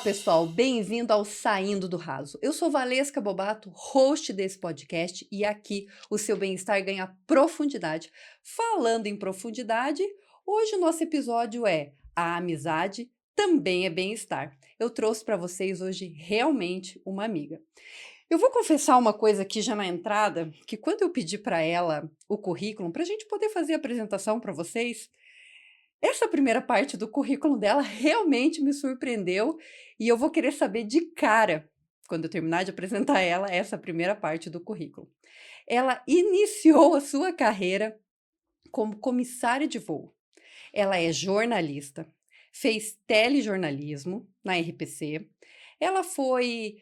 pessoal, bem-vindo ao Saindo do Raso. Eu sou Valesca Bobato, host desse podcast, e aqui o seu bem-estar ganha profundidade. Falando em profundidade, hoje o nosso episódio é A Amizade Também é Bem-Estar. Eu trouxe para vocês hoje realmente uma amiga. Eu vou confessar uma coisa aqui já na entrada, que quando eu pedi para ela o currículo, para a gente poder fazer a apresentação para vocês, essa primeira parte do currículo dela realmente me surpreendeu e eu vou querer saber de cara, quando eu terminar de apresentar ela, essa primeira parte do currículo. Ela iniciou a sua carreira como comissária de voo. Ela é jornalista, fez telejornalismo na RPC. Ela foi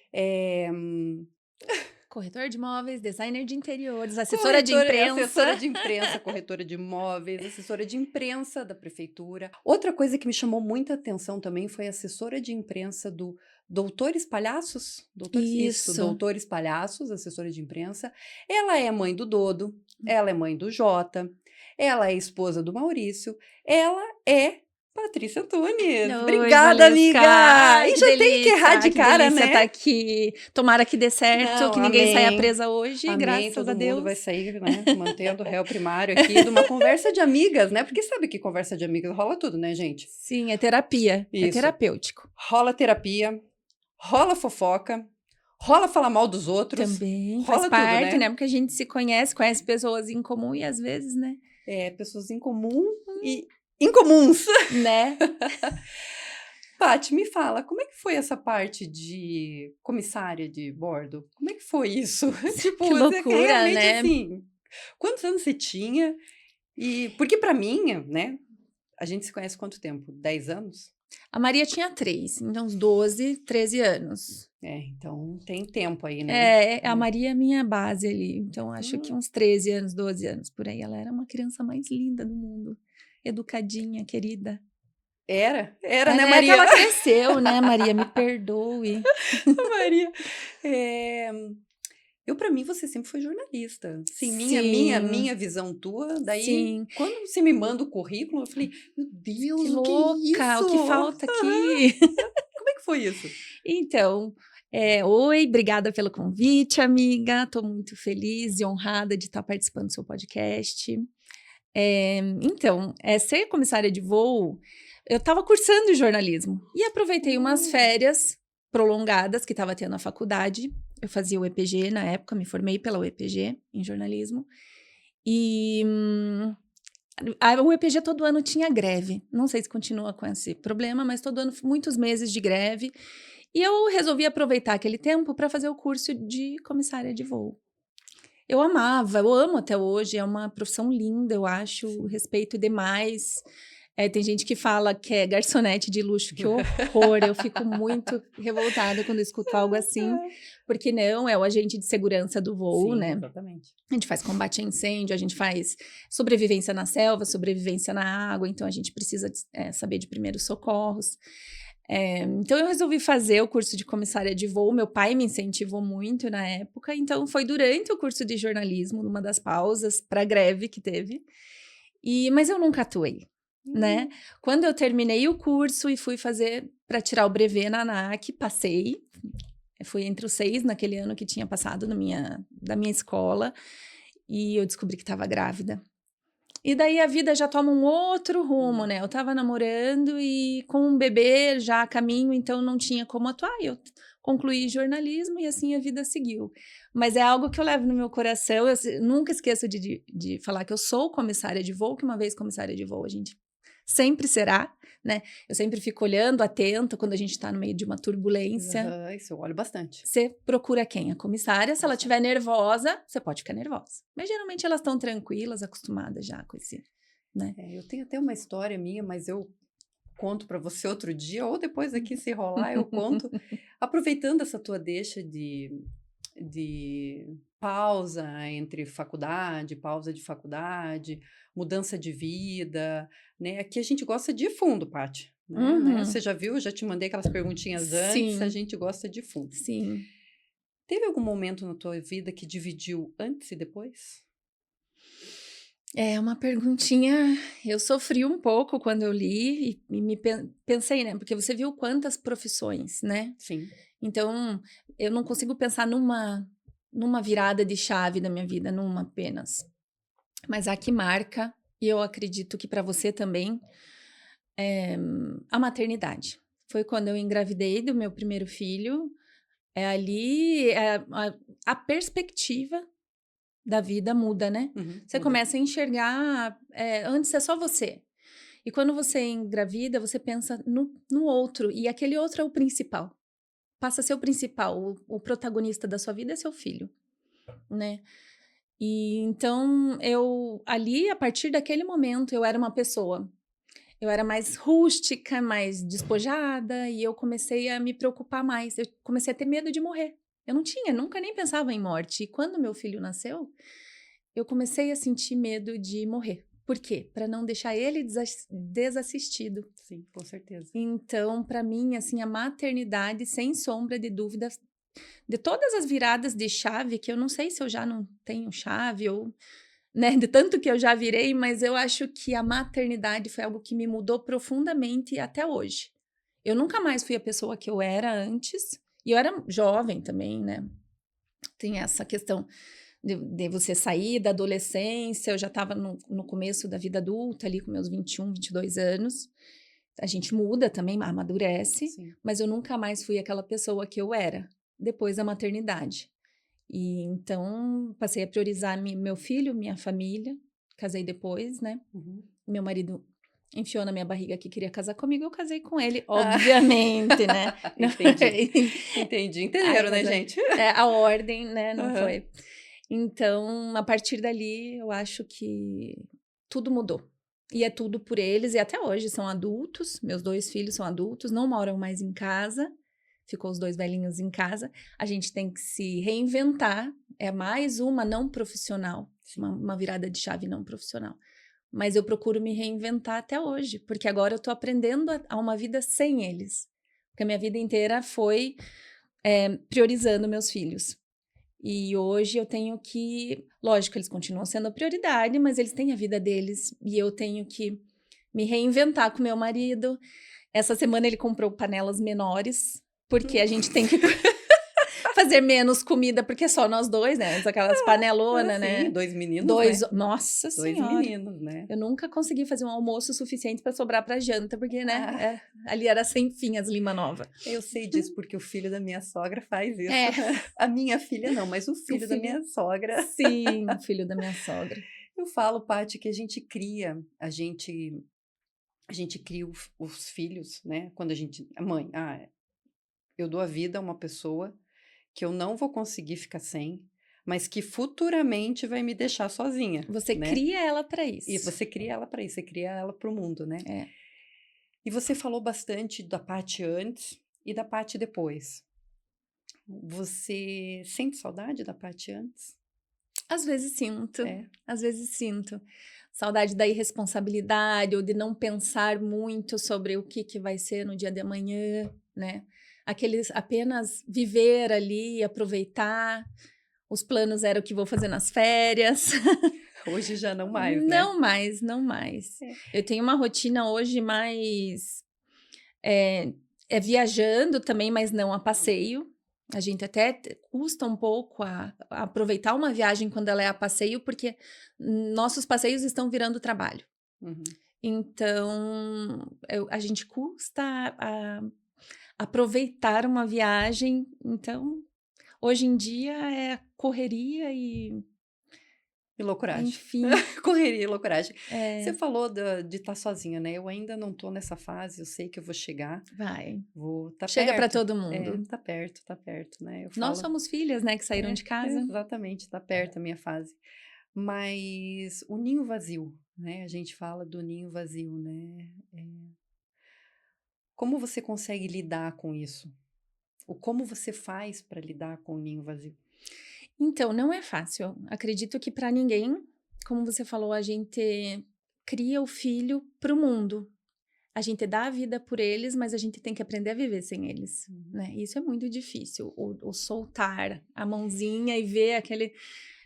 corretor de imóveis, designer de interiores, assessora de imprensa. Corretora de imóveis, assessora de imprensa da prefeitura. Outra coisa que me chamou muita atenção também foi assessora de imprensa do Doutores Palhaços. Doutores Palhaços, assessora de imprensa. Ela é mãe do Dodo, ela é mãe do Jota, ela é esposa do Maurício, ela é Patrícia Antunes. Oi, Obrigada, Valesca. amiga! Ai, E já tem que errar de cara, né? Tá aqui. Tomara que dê certo, Não, que ninguém amém. saia presa hoje, Amém, graças todo a Deus. mundo vai sair, né, mantendo o réu primário aqui de uma conversa de amigas, né? Porque sabe que conversa de amigas rola tudo, né, gente? Sim, é terapia, é Isso. terapêutico. Rola terapia, rola fofoca, rola falar mal dos outros. Também rola faz parte, tudo, né? Porque a gente se conhece pessoas em comum e às vezes, né? Pessoas em comum e incomuns. Né? Paty, me fala, como é que foi essa parte de comissária de bordo? Como é que foi isso? Tipo, Que loucura, realmente né? assim, quantos anos você tinha? E porque para mim, né, a gente se conhece há quanto tempo? 10 anos? A Maria tinha 3, então uns 12, 13 anos. Então tem tempo aí, né? A Maria é minha base ali, então acho que uns 13 anos, 12 anos por aí. Ela era uma criança mais linda do mundo, educadinha, querida. Era, né, Maria? É que ela cresceu, né, Maria? Me perdoe. Maria, para mim, você sempre foi jornalista. Sim, minha visão tua. Daí, Sim. Quando você me manda o currículo, eu falei, meu Deus, Que o que é isso? o que falta aqui? Como é que foi isso? Então, oi, obrigada pelo convite, amiga. Estou muito feliz e honrada de estar participando do seu podcast. Então, ser comissária de voo, eu estava cursando jornalismo e aproveitei umas férias prolongadas que estava tendo na faculdade. Eu fazia o EPG na época, me formei pela UEPG em jornalismo. E o EPG todo ano tinha greve. Não sei se continua com esse problema, mas todo ano muitos meses de greve. E eu resolvi aproveitar aquele tempo para fazer o curso de comissária de voo. Eu amo até hoje, é uma profissão linda, eu acho, respeito demais. Tem gente que fala que é garçonete de luxo, que horror, eu fico muito revoltada quando escuto algo assim, porque não, é o agente de segurança do voo, Sim, né? Exatamente. A gente faz combate a incêndio, a gente faz sobrevivência na selva, sobrevivência na água, então a gente precisa saber de primeiros socorros. Então eu resolvi fazer o curso de comissária de voo, meu pai me incentivou muito na época, então foi durante o curso de jornalismo, numa das pausas, para a greve que teve, mas eu nunca atuei, né? Quando eu terminei o curso e fui fazer para tirar o brevet na ANAC, passei, fui entre os 6 naquele ano que tinha passado da minha escola, e eu descobri que estava grávida. E daí a vida já toma um outro rumo, né? Eu tava namorando e com um bebê já a caminho, então não tinha como atuar. Eu concluí jornalismo e assim a vida seguiu. Mas é algo que eu levo no meu coração. Eu nunca esqueço de falar que eu sou comissária de voo, que uma vez comissária de voo a gente sempre será, né? Eu sempre fico olhando, atenta, quando a gente tá no meio de uma turbulência. Isso eu olho bastante. Você procura quem? A comissária. Se ela estiver nervosa, você pode ficar nervosa. Mas geralmente elas estão tranquilas, acostumadas já com esse, né? Eu tenho até uma história minha, mas eu conto para você outro dia, ou depois aqui se rolar eu conto. Aproveitando essa tua deixa de pausa entre pausa de faculdade, mudança de vida, né? Aqui a gente gosta de fundo, Paty, né? Você já viu? Já te mandei aquelas perguntinhas antes, a gente gosta de fundo. Sim. Teve algum momento na tua vida que dividiu antes e depois? É uma perguntinha. Eu sofri um pouco quando eu li e pensei, né? Porque você viu quantas profissões, né? Sim. Então, eu não consigo pensar numa virada de chave da minha vida, numa apenas. Mas a que marca, e eu acredito que para você também, é a maternidade. Foi quando eu engravidei do meu primeiro filho. É ali a perspectiva da vida muda, né? Uhum, Você muda. começa a enxergar. Antes é só você. E quando você engravida, você pensa no outro. E aquele outro é o principal. Passa a ser o principal. O protagonista da sua vida é seu filho, né? E então, ali, a partir daquele momento, eu era uma pessoa. Eu era mais rústica, mais despojada, e eu comecei a me preocupar mais. Eu comecei a ter medo de morrer. Eu não tinha, nunca nem pensava em morte. E quando meu filho nasceu, eu comecei a sentir medo de morrer. Por quê? Para não deixar ele desassistido. Sim, com certeza. Então, para mim, assim, a maternidade, sem sombra de dúvidas, de todas as viradas de chave, que eu não sei se eu já não tenho chave ou, né, de tanto que eu já virei, mas eu acho que a maternidade foi algo que me mudou profundamente até hoje. Eu nunca mais fui a pessoa que eu era antes, e eu era jovem também, né? Tem essa questão de você sair da adolescência, eu já estava no começo da vida adulta, ali com meus 21, 22 anos. A gente muda também, amadurece, Sim. mas eu nunca mais fui aquela pessoa que eu era depois da maternidade. E então passei a priorizar meu filho, minha família. Casei depois, né? Uhum. Meu marido enfiou na minha barriga que queria casar comigo, eu casei com ele, Ah. obviamente, né? Entendi. Entendi. Ai, Entenderam, né, mas gente? a ordem, né, não Aham. foi. Então, a partir dali, eu acho que tudo mudou. E é tudo por eles, e até hoje são adultos, meus 2 filhos são adultos, não moram mais em casa, ficou os 2 velhinhos em casa. A gente tem que se reinventar, é mais uma não profissional, Sim. uma virada de chave não profissional. Mas eu procuro me reinventar até hoje, porque agora eu tô aprendendo a uma vida sem eles. Porque a minha vida inteira foi priorizando meus filhos. E hoje eu tenho que, lógico, eles continuam sendo a prioridade, mas eles têm a vida deles e eu tenho que me reinventar com meu marido. Essa semana ele comprou panelas menores, porque a gente tem que fazer menos comida, porque é só nós dois, né? Aquelas panelonas, Sim, né? 2 meninos, né? Nossa 2 Senhora. meninos, né? Eu nunca consegui fazer um almoço suficiente para sobrar para janta, porque, né? Ah, Ali era sem fim as Lima Nova. eu sei disso porque o filho da minha sogra faz isso. É, A minha filha não, mas o o filho da filho. minha sogra. Sim, o filho da minha sogra. Eu falo, Paty, que a gente cria os filhos, né? Quando a mãe, eu dou a vida a uma pessoa que eu não vou conseguir ficar sem, mas que futuramente vai me deixar sozinha, Você né? cria ela para E isso. você cria ela para isso, você cria ela para o mundo, né? É. E você falou bastante da parte antes e da parte depois. Você sente saudade da parte antes? Às vezes sinto, É. às vezes sinto. Saudade da irresponsabilidade ou de não pensar muito sobre o que vai ser no dia de amanhã, né? Aqueles apenas viver ali, aproveitar. Os planos eram o que vou fazer nas férias. Hoje já não mais, né? Não mais, não mais. É. Eu tenho uma rotina hoje mais viajando também, mas não a passeio. A gente até custa um pouco a aproveitar uma viagem quando ela é a passeio, porque nossos passeios estão virando trabalho. Uhum. Então, a gente custa a aproveitar uma viagem. Então, hoje em dia é correria e, E loucuragem. enfim, Correria e loucuragem. Você é, falou de estar sozinha, né? Eu ainda não tô nessa fase, eu sei que eu vou chegar, vai. vou tá Chega para perto. todo É, mundo. tá perto, né? Eu Nós falo, somos filhas, né, que saíram de casa. exatamente, tá perto a minha fase. Mas o ninho vazio, né? A gente fala do ninho vazio, né? Como você consegue lidar com isso? Ou como você faz para lidar com o ninho vazio? Então, não é fácil. Acredito que para ninguém, como você falou, a gente cria o filho para o mundo. A gente dá a vida por eles, mas a gente tem que aprender a viver sem eles, Uhum. né? Isso é muito difícil. O soltar a mãozinha e ver aquele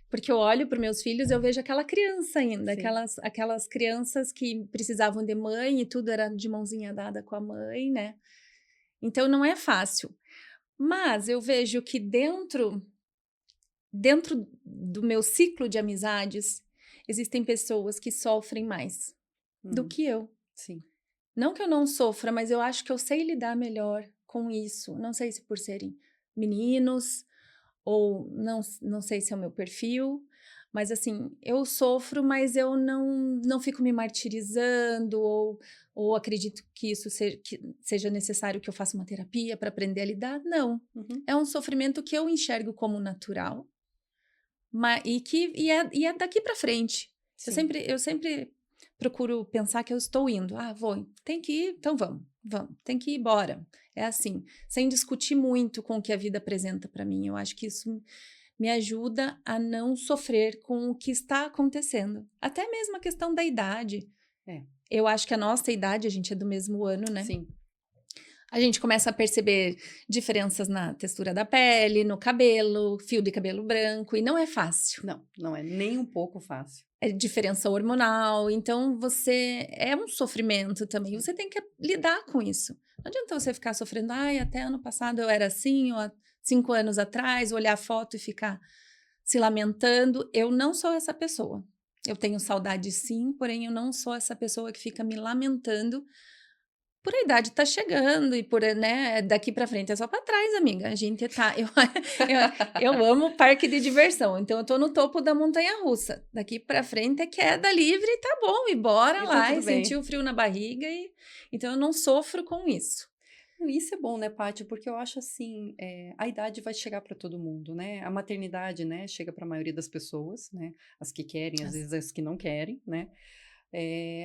Porque eu olho para meus filhos, eu vejo aquela criança ainda, Sim. aquelas crianças que precisavam de mãe e tudo era de mãozinha dada com a mãe, né? Então não é fácil. Mas eu vejo que dentro do meu ciclo de amizades, existem pessoas que sofrem mais do que eu. Sim. Não que eu não sofra, mas eu acho que eu sei lidar melhor com isso. Não sei se por serem meninos, ou não sei se é o meu perfil, mas assim, eu sofro, mas eu não fico me martirizando, ou acredito que isso que seja necessário que eu faça uma terapia para aprender a lidar. Não. Uhum. É um sofrimento que eu enxergo como natural, e é daqui para frente. Sim. Eu sempre procuro pensar que eu estou indo. Ah, vou, tem que ir, então vamos, tem que ir, bora. É assim, sem discutir muito com o que a vida apresenta para mim. Eu acho que isso me ajuda a não sofrer com o que está acontecendo. Até mesmo a questão da idade. É. Eu acho que a nossa idade, a gente é do mesmo ano, né? Sim. A gente começa a perceber diferenças na textura da pele, no cabelo, fio de cabelo branco, e não é fácil. Não é nem um pouco fácil. É diferença hormonal, então é um sofrimento também. Você tem que lidar com isso. Não adianta você ficar sofrendo, ai, até ano passado eu era assim, ou há 5 anos atrás, olhar a foto e ficar se lamentando. Eu não sou essa pessoa. Eu tenho saudade sim, porém eu não sou essa pessoa que fica me lamentando por a idade tá chegando e por, né, daqui para frente é só para trás, amiga. A gente tá. Eu amo parque de diversão, então eu tô no topo da montanha-russa. Daqui para frente é queda livre e tá bom, e bora E tá lá tudo e bem. sentir o frio na barriga. Então eu não sofro com isso. Isso é bom, né, Paty? Porque eu acho assim, a idade vai chegar para todo mundo, né? A maternidade, né, chega para a maioria das pessoas, né? As que querem, às vezes as que não querem, né?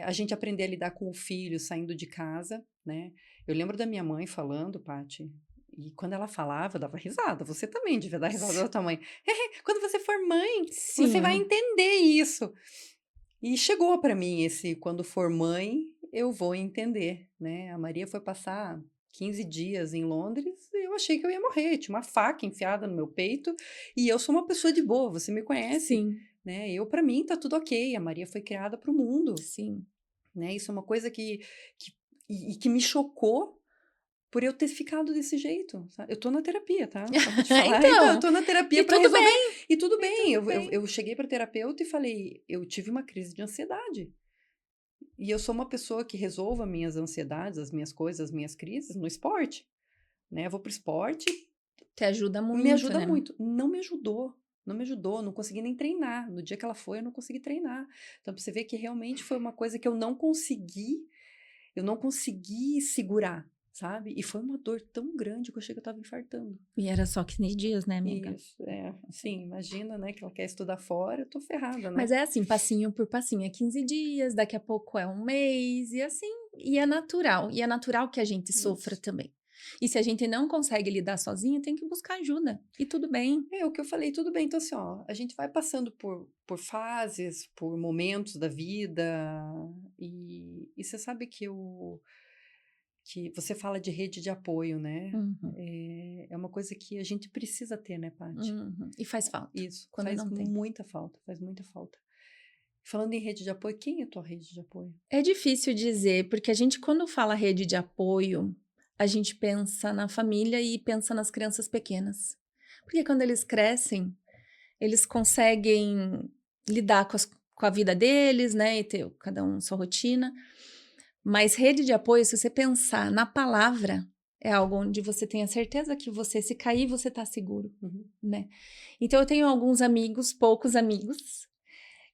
A gente aprender a lidar com o filho saindo de casa, né? Eu lembro da minha mãe falando, Paty, e quando ela falava, eu dava risada. Você também devia dar risada da tua mãe. Quando você for mãe, você vai Sim. entender isso. E chegou para mim esse, quando for mãe, eu vou entender, né? A Maria foi passar 15 dias em Londres e eu achei que eu ia morrer. Tinha uma faca enfiada no meu peito e eu sou uma pessoa de boa, você me conhece, Sim, né? Para mim, tá tudo ok. A Maria foi criada para o mundo, sim. né? Isso é uma coisa que, que me chocou por eu ter ficado desse jeito, sabe? Eu tô na terapia, tá? Só pra te falar. Então, eu Então, tô na e terapia para tudo resolver. bem, E tudo e bem. tudo Eu bem. cheguei para terapeuta e falei: eu tive uma crise de ansiedade. E eu sou uma pessoa que resolvo as minhas ansiedades, as minhas coisas, as minhas crises no esporte, né? Eu vou pro esporte, Te ajuda me muito, ajuda né? muito. Não me ajudou. Não me ajudou, não consegui nem treinar. No dia que ela foi, eu não consegui treinar. Então, pra você ver que realmente foi uma coisa que eu não consegui segurar, sabe? E foi uma dor tão grande que eu achei que eu tava infartando. E era só 15 dias, né, amiga? Isso, assim, imagina, né, que ela quer estudar fora, eu tô ferrada, Mas né? é assim, passinho por passinho, é 15 dias, daqui a pouco é um mês, e assim, e é natural que a gente sofra Isso. também. E se a gente não consegue lidar sozinho, tem que buscar ajuda, e tudo bem. É o que eu falei, tudo bem. Então, assim, ó, a gente vai passando por fases, por momentos da vida, e você sabe que você fala de rede de apoio, né? Uhum, É uma coisa que a gente precisa ter, né, Paty? uhum. E faz falta, Isso quando faz não tem. muita falta, faz muita falta. Falando em rede de apoio, quem é a tua rede de apoio? É difícil dizer, porque a gente, quando fala rede de apoio, a gente pensa na família e pensa nas crianças pequenas. Porque quando eles crescem, eles conseguem lidar com a vida deles, né? E ter cada um sua rotina. Mas rede de apoio, se você pensar na palavra, é algo onde você tem a certeza que você, se cair, você está seguro, Uhum. né? Então, eu tenho alguns amigos, poucos amigos,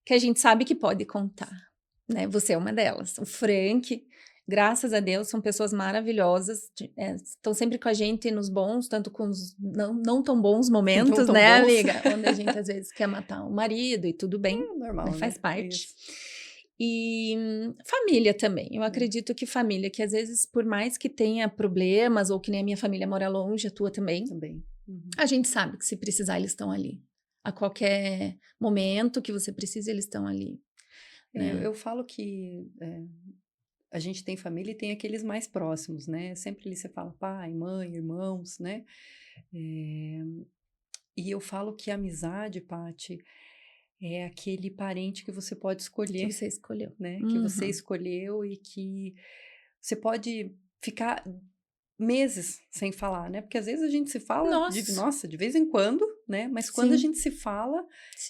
que a gente sabe que pode contar, né? Você é uma delas. O Frank, graças a Deus, são pessoas maravilhosas, estão sempre com a gente nos bons, tanto com os não tão bons Não momentos, tão né, bons. amiga? Onde a gente às vezes quer matar o marido e tudo bem, É né? normal, Faz né? parte. Isso. E família também. Eu É. acredito que família, que às vezes, por mais que tenha problemas, ou que nem a minha família mora longe, a tua também, Também. Uhum. a gente sabe que se precisar, eles estão ali. A qualquer momento que você precise, eles estão ali, né? Eu falo que a gente tem família e tem aqueles mais próximos, né? Sempre ali você fala pai, mãe, irmãos, né? E eu falo que a amizade, Paty, É aquele parente que você pode Que escolher, você escolheu. né? Que você Uhum. escolheu e que você pode ficar meses sem falar, né? Porque às vezes a gente se fala Nossa, nossa, de vez em quando, né? Mas quando a sim, gente se fala,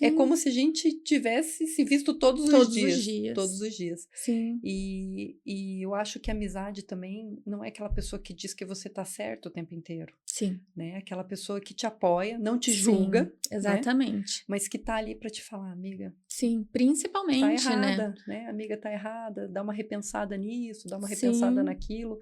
é sim. como se a gente tivesse se visto todos os Todos os dias, todos dias. os dias. Sim, E eu acho que a amizade também não é aquela pessoa que diz que você tá certo o tempo inteiro, sim, né? Aquela pessoa que te apoia, não te sim, julga, né? exatamente. Mas que tá ali para te falar, amiga, Sim, tá principalmente, né? errada, né? Amiga, tá errada, dá uma repensada nisso, dá uma repensada Sim. naquilo.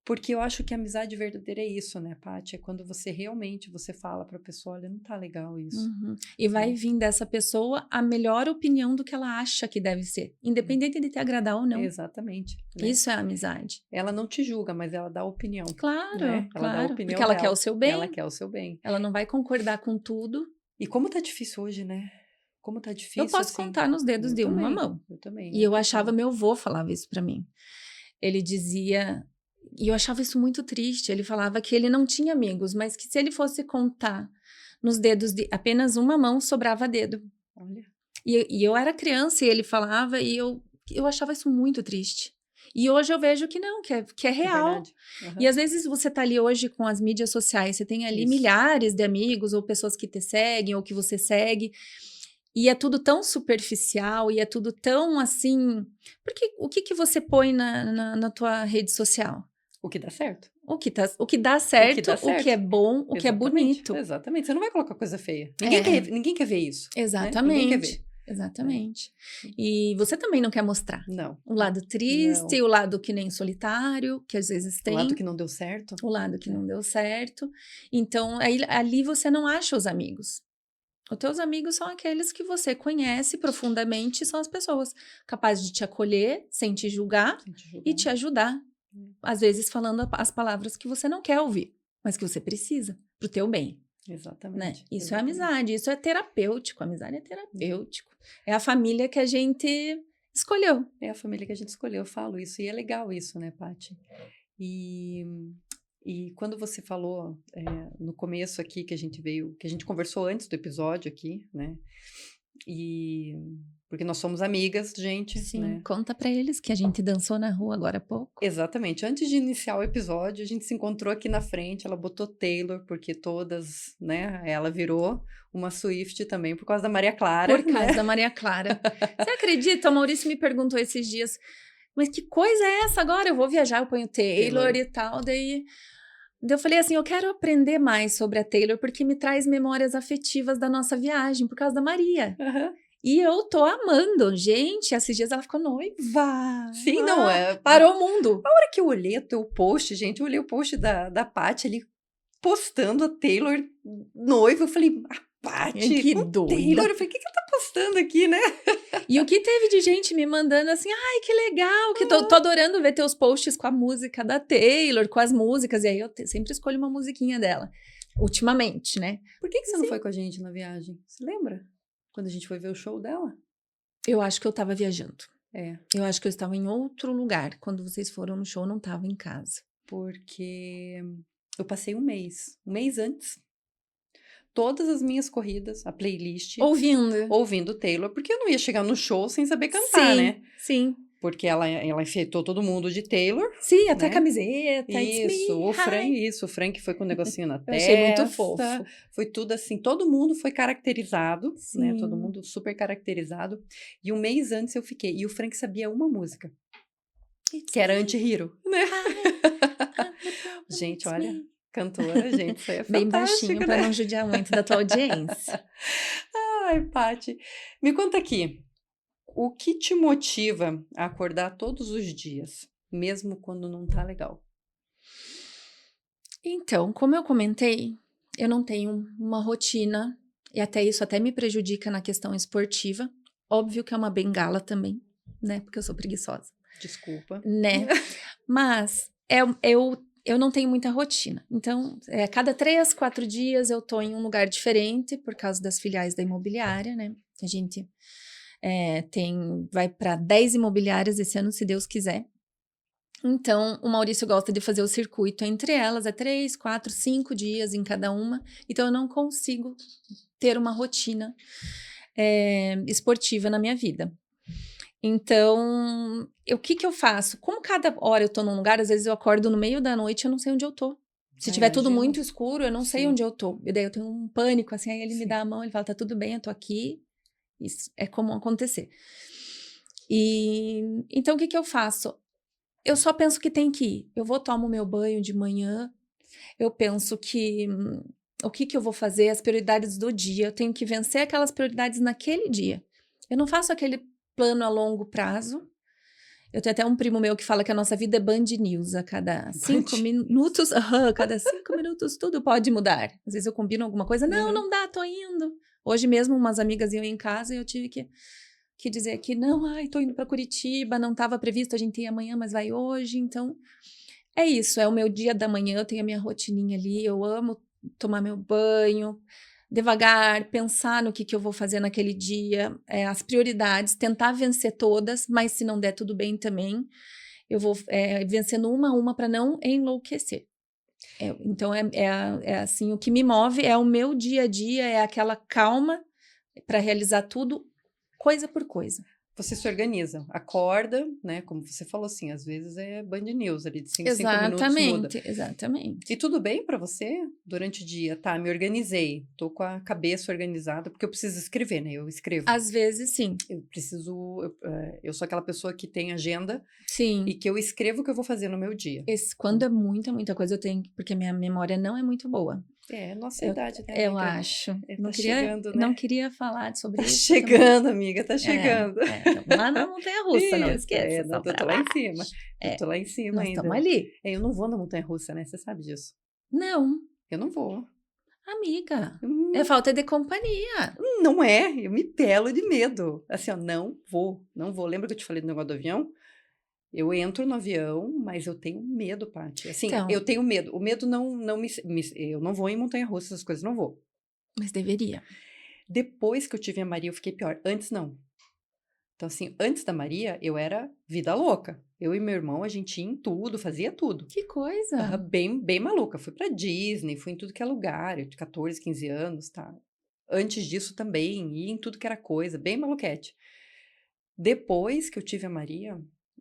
Porque eu acho que a amizade verdadeira é isso, né, Paty? É quando você realmente você fala pra pessoa, olha, não tá legal isso, Uhum. E vai né? vir dessa pessoa a melhor opinião do que ela acha que deve ser, independente de te agradar ou não. Exatamente, né? Isso é amizade. Ela não te julga, mas ela dá opinião, Claro, né? Ela dá a claro, porque opinião ela quer o dela, seu ela bem, quer o seu bem. ela não vai concordar com tudo. E como tá difícil hoje, né? Como tá Eu difícil, posso assim. contar nos dedos de uma mão. Eu também, E uma eu achava, pessoa. meu avô falava isso pra mim. Ele dizia, e eu achava isso muito triste. Ele falava que ele não tinha amigos, mas que se ele fosse contar nos dedos de apenas uma mão, sobrava dedo. Olha, E eu era criança e ele falava, e eu achava isso muito triste. E hoje eu vejo que não, que é é real. verdade. E Aham. às vezes você tá ali hoje com as mídias sociais, você tem ali Isso. milhares de amigos ou pessoas que te seguem ou que você segue, e é tudo tão superficial e é tudo tão assim. Porque o que que você põe na tua rede social? O que dá certo. O que dá O que dá certo, o que é certo. bom, o que é Exatamente, bonito. exatamente. Você não vai colocar coisa feia. É, Ninguém quer ver isso, né? Ninguém quer ver, exatamente, né? exatamente. E você também não quer mostrar Não, o lado não. triste, o lado que nem solitário, que às vezes O lado tem, que não deu certo, o lado que né? não deu certo. Então, aí, ali você não acha os amigos. Os teus amigos são aqueles que você conhece profundamente, são as pessoas capazes de te acolher sem te julgar Sem te e julgar. te ajudar. Às vezes falando as palavras que você não quer ouvir, mas que você precisa pro teu bem. Né? Exatamente, Isso é exatamente. amizade, isso é terapêutico. Amizade é terapêutico. É a família que a gente escolheu. É a família que a gente escolheu, eu falo isso. E é legal isso, né, Paty? E, e quando você falou no começo aqui que a gente veio, que a gente conversou antes do episódio aqui, né? E porque nós somos amigas, gente, Sim, né? conta pra eles que a gente dançou na rua agora há pouco. Exatamente. Antes de iniciar o episódio, a gente se encontrou aqui na frente. Ela botou Taylor, porque todas, né? Ela virou uma Swift também por causa da Maria Clara, Por causa né? da Maria Clara. Você acredita? O Maurício me perguntou esses dias, mas que coisa é essa agora? Eu vou viajar, eu ponho Taylor Taylor. e tal. Daí eu falei assim: eu quero aprender mais sobre a Taylor, porque me traz memórias afetivas da nossa viagem, por causa da Maria. Aham. E eu tô amando. Gente, esses dias ela ficou noiva. Sim, não, Parou o mundo. a hora que eu olhei o teu post, gente, eu olhei o post da Paty ali postando a Taylor noiva, eu falei, a Paty Que com Taylor, doida. eu falei, o que que ela tá postando aqui, né? E o que teve de gente me mandando assim, ai, que legal, que tô adorando ver teus posts com a música da Taylor, com as músicas. E aí eu sempre escolho uma musiquinha dela. Ultimamente, né? Por que que você não Sim. foi com a gente na viagem? Você lembra? Quando a gente foi ver o show dela? Eu acho que eu tava viajando. É, Eu acho que eu estava em outro lugar. Quando vocês foram no show, eu não tava em casa. porque eu passei um mês antes, todas as minhas corridas, a playlist, Ouvindo. ouvindo Taylor, porque eu não ia chegar no show sem saber cantar, Sim, né? sim. Porque ela enfeitou todo mundo de Taylor, Sim, até né? camiseta. It's Isso, me, hi. o Frank foi com um negocinho na Eu achei muito testa, fofo. foi tudo assim, todo mundo foi caracterizado, né? Todo Sim. mundo super caracterizado. E um mês antes eu fiquei, e o Frank sabia uma música, It's que era me, Anti-Hero, né? hi. I'm the problem, Gente, it's olha, me. cantora, gente, isso aí é Bem baixinho fantástico, para né? não judiar muito da tua audiência. Ai, Paty, me conta aqui, o que te motiva a acordar todos os dias, mesmo quando não tá legal? Então, como eu comentei, eu não tenho uma rotina e até isso até me prejudica na questão esportiva. Óbvio que é uma bengala também, né? Porque eu sou preguiçosa, Desculpa. né? Mas eu não tenho muita rotina. Então, a cada 3, 4 dias eu tô em um lugar diferente por causa das filiais da imobiliária, né? A gente vai para 10 imobiliárias esse ano, se Deus quiser. Então, o Maurício gosta de fazer o circuito entre elas, 3, 4, 5 dias em cada uma. Então, eu não consigo ter uma rotina esportiva na minha vida. Então, o que que eu faço? Como cada hora eu tô num lugar, às vezes eu acordo no meio da noite e eu não sei onde eu tô. Se tiver tudo imagino. muito escuro, eu não sei Sim. onde eu tô. E daí eu tenho um pânico, assim, aí ele me Sim. dá a mão, ele fala, tá tudo bem, eu tô aqui. Isso é comum acontecer. E então, o que que eu faço? Eu só penso que tem que ir. Eu vou tomar o meu banho de manhã, eu penso que o que que eu vou fazer, as prioridades do dia, eu tenho que vencer aquelas prioridades naquele dia. Eu não faço aquele plano a longo prazo. Eu tenho até um primo meu que fala que a nossa vida é Band News. A cada 5 minutos, cada 5 minutos tudo pode mudar. Às vezes eu combino alguma coisa, não dá, tô indo. Hoje mesmo umas amigas iam em casa e eu tive que dizer que não, tô indo para Curitiba, não estava previsto, a gente ia amanhã, mas vai hoje. Então, é isso, é o meu dia da manhã, eu tenho a minha rotininha ali, eu amo tomar meu banho, devagar, pensar no que eu vou fazer naquele dia, as prioridades, tentar vencer todas, mas se não der tudo bem também, eu vou vencendo uma a uma para não enlouquecer. Então, assim, o que me move é o meu dia a dia, é aquela calma para realizar tudo, coisa por coisa. Você se organiza, acorda, né? Como você falou assim, às vezes é Band News ali de 5 minutos muda. Exatamente. E tudo bem para você durante o dia? Tá, me organizei, tô com a cabeça organizada, porque eu preciso escrever, né? Eu escrevo. Às vezes, sim. Eu sou aquela pessoa que tem agenda Sim. e que eu escrevo o que eu vou fazer no meu dia. Quando é muita coisa, eu tenho, porque minha memória não é muito boa. Nossa idade, né, Eu amiga? acho. Tá chegando, né? Não queria falar sobre Tá isso. chegando, amiga, tá chegando. Estamos lá na montanha-russa, não esqueça. Não, eu tô lá em cima. Eu tô lá em cima nós ainda. estamos ali. Eu não vou na montanha-russa, né? Você sabe disso. Não. Eu não vou. Amiga, é falta de companhia. Não é, eu me pelo de medo. Assim, ó, não vou. Lembra que eu te falei do negócio do avião? Eu entro no avião, mas eu tenho medo, Paty. Assim, Então, eu tenho medo. O medo não eu não vou em montanha-russa, essas coisas, não vou. mas deveria. Depois que eu tive a Maria, eu fiquei pior. Antes, não. Então, assim, antes da Maria, eu era vida louca. Eu e meu irmão, a gente ia em tudo, fazia tudo. Que coisa. Bem maluca. Fui pra Disney, fui em tudo que é lugar. Eu tinha 14, 15 anos, tá? Antes disso também, ia em tudo que era coisa, bem maluquete. Depois que eu tive a Maria,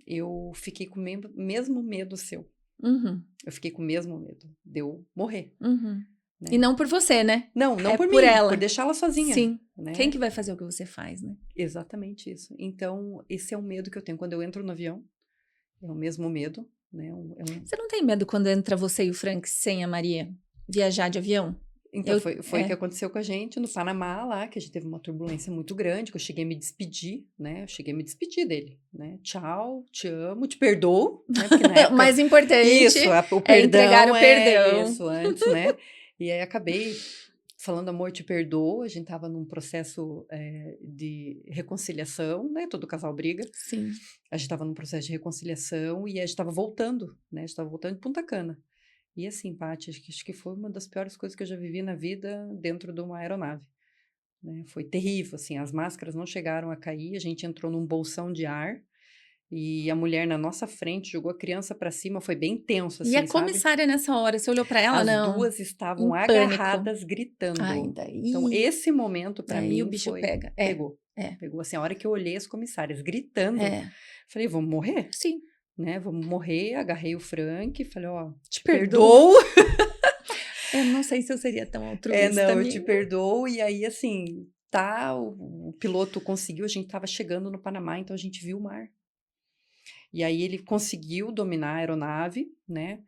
eu fiquei com o mesmo medo seu. Uhum. Eu fiquei com o mesmo medo de eu morrer. Uhum. Né? E não por você, né? Não por mim, por ela. por deixá-la sozinha. Sim. Né? Quem que vai fazer o que você faz, né? Exatamente isso. Então, esse é o medo que eu tenho. Quando eu entro no avião, é o mesmo medo. Né? Você não tem medo quando entra você e o Frank sem a Maria viajar de avião? Então, foi o que aconteceu com a gente no Panamá lá, que a gente teve uma turbulência muito grande, que eu cheguei a me despedir, né? Eu cheguei a me despedir dele, né? Tchau, te amo, te perdoo, né? Porque na época... O mais importante isso, o perdão, entregar o perdão. Isso, antes, né? E aí acabei falando amor, te perdoo, a gente tava num processo de reconciliação, né? Todo casal briga. Sim. A gente tava num processo de reconciliação e a gente tava voltando, né? A gente tava voltando de Punta Cana. E assim, Paty, acho que foi uma das piores coisas que eu já vivi na vida dentro de uma aeronave. Né? Foi terrível, assim, as máscaras não chegaram a cair, a gente entrou num bolsão de ar e a mulher na nossa frente jogou a criança para cima, foi bem tenso, assim, E a comissária nessa hora, você olhou para ela, As não? duas estavam Em agarradas, pânico. gritando. Ai, daí... Então, esse momento para mim o bicho foi... pega. Pegou. Pegou, assim, a hora que eu olhei as comissárias gritando, falei, vamos morrer? Sim. Né, vamos morrer, agarrei o Frank, falei, ó, te perdoo. perdoo. Eu não sei se eu seria tão altruísta, eu te perdoo, e aí, assim, o piloto conseguiu, a gente tava chegando no Panamá, então a gente viu o mar. E aí ele conseguiu dominar a aeronave, né,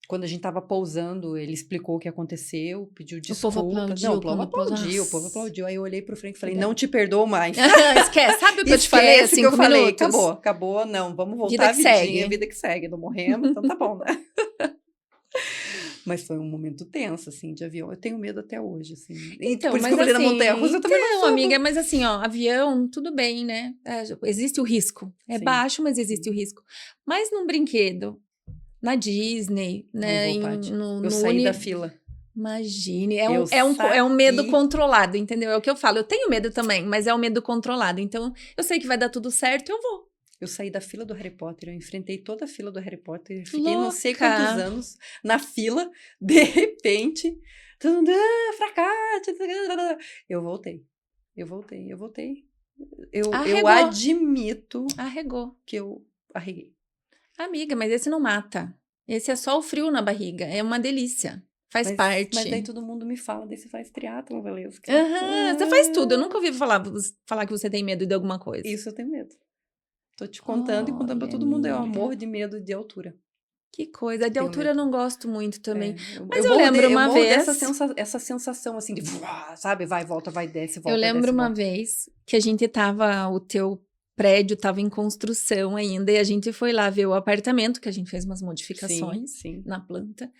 quando a gente tava pousando, ele explicou o que aconteceu, pediu desculpas. O povo aplaudiu. Não, o povo aplaudiu, aí eu olhei pro Frank e falei, não te perdoo mais. Esquece, sabe o que eu te falei há 5 minutos? Acabou, não, vamos voltar a vidinha, vida que segue, não morremos, então tá bom, né? Mas foi um momento tenso, assim, de avião. Eu tenho medo até hoje, assim. Então, por isso mas que eu falei assim, na montanha-russa, eu também não subo. amiga, mas assim, ó, avião, tudo bem, né? Existe o risco. É Sim. baixo, mas existe o risco. Mas num brinquedo, na Disney, né? Não vou, eu saí da fila. Imagine, é um medo controlado, entendeu? É o que eu falo. Eu tenho medo também, mas é um medo controlado. Então, eu sei que vai dar tudo certo, eu vou. Eu saí da fila do Harry Potter, eu enfrentei toda a fila do Harry Potter, fiquei não sei quantos anos na fila, de repente, fracasso, eu voltei. Eu voltei. Eu Arregou. admito Arregou. que eu arreguei. Amiga, mas esse não mata. Esse é só o frio na barriga. É uma delícia. Faz parte. Mas daí todo mundo me fala, daí você faz triatlon, Valesca. Aham, você faz tudo. Eu nunca ouvi falar que você tem medo de alguma coisa. Isso eu tenho medo. Tô te contando e contando pra Olha, todo mundo. Eu amiga. morro de medo de altura. Que coisa. De Tenho altura medo. eu não gosto muito também. É, Mas eu lembro uma morro vez. essa sensação assim de, sabe? Vai, volta, vai, desce, volta, Eu lembro desce, uma volta. vez que a gente tava, o teu prédio tava em construção ainda, e a gente foi lá ver o apartamento, que a gente fez umas modificações Sim. na planta,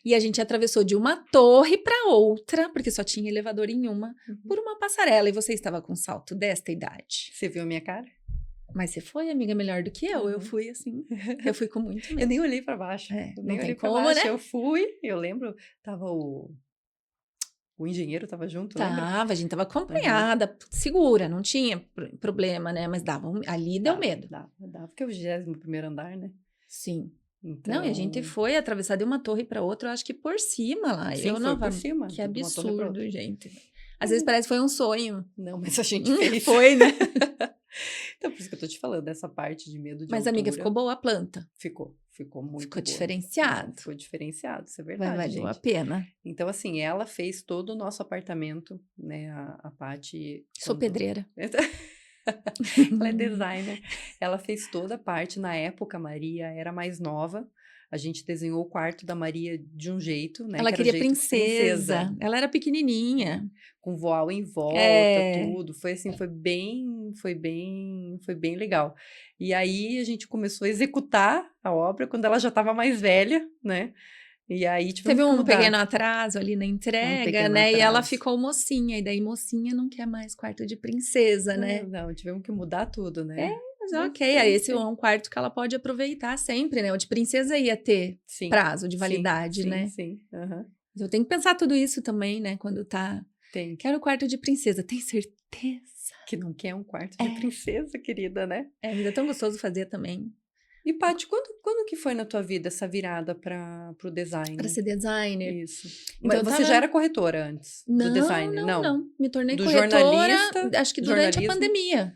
e a gente atravessou de uma torre para outra, porque só tinha elevador em uma, por uma passarela, e você estava com salto desta idade. Você viu a minha cara? Mas você foi, amiga, melhor do que eu. Eu Uhum. fui assim, eu fui com muito Eu medo. nem olhei pra baixo. É, Eu não nem tem olhei pra como, baixo. né? Eu fui, eu lembro, tava o engenheiro tava junto, lembra? Tava, a gente tava acompanhada, segura, não tinha problema, né? Mas ali deu medo. Dava, porque é o 21º andar, né? Sim. Então, Não, e a gente foi atravessar de uma torre para outra, eu acho que por cima lá. sim, Eu foi não, por cima. que de uma torre pra outra. absurdo, gente. Às vezes parece que foi um sonho. Não, mas a gente fez. Foi, né? Então, por isso que eu tô te falando, dessa parte de medo de Mas, altura. amiga, ficou boa a planta. Ficou muito Ficou boa. diferenciado. Ficou diferenciado, isso é verdade, Valeu a gente. pena. Então, assim, ela fez todo o nosso apartamento, né? A Paty... Sou pedreira. Ela é designer. Ela fez toda a parte. Na época, a Maria era mais nova. A gente desenhou o quarto da Maria de um jeito, né? Ela que era o queria jeito princesa. Ela era pequenininha. com voal em volta, É. tudo. Foi assim, foi bem legal. E aí a gente começou a executar a obra quando ela já estava mais velha, né? E aí tivemos Teve que um mudar. pequeno atraso ali na entrega, pequeno né? E ela atraso. ficou mocinha. E daí mocinha não quer mais quarto de princesa, né? Não, tivemos que mudar tudo, né? Mas ok, aí esse é um quarto que ela pode aproveitar sempre, né? O de princesa ia ter Sim, prazo de validade, sim, né? Sim, aham. Eu tenho que pensar tudo isso também, né? Quando tá... Tem. Quero o quarto de princesa, tem certeza? Que não quer um quarto de princesa, querida, né? É, mas é tão gostoso fazer também. E, Paty, quando que foi na tua vida essa virada para o design? Para ser designer. Isso. Então, Mas você já era corretora antes do design? Não. Me tornei Do corretora, jornalista, acho que durante a jornalismo? pandemia.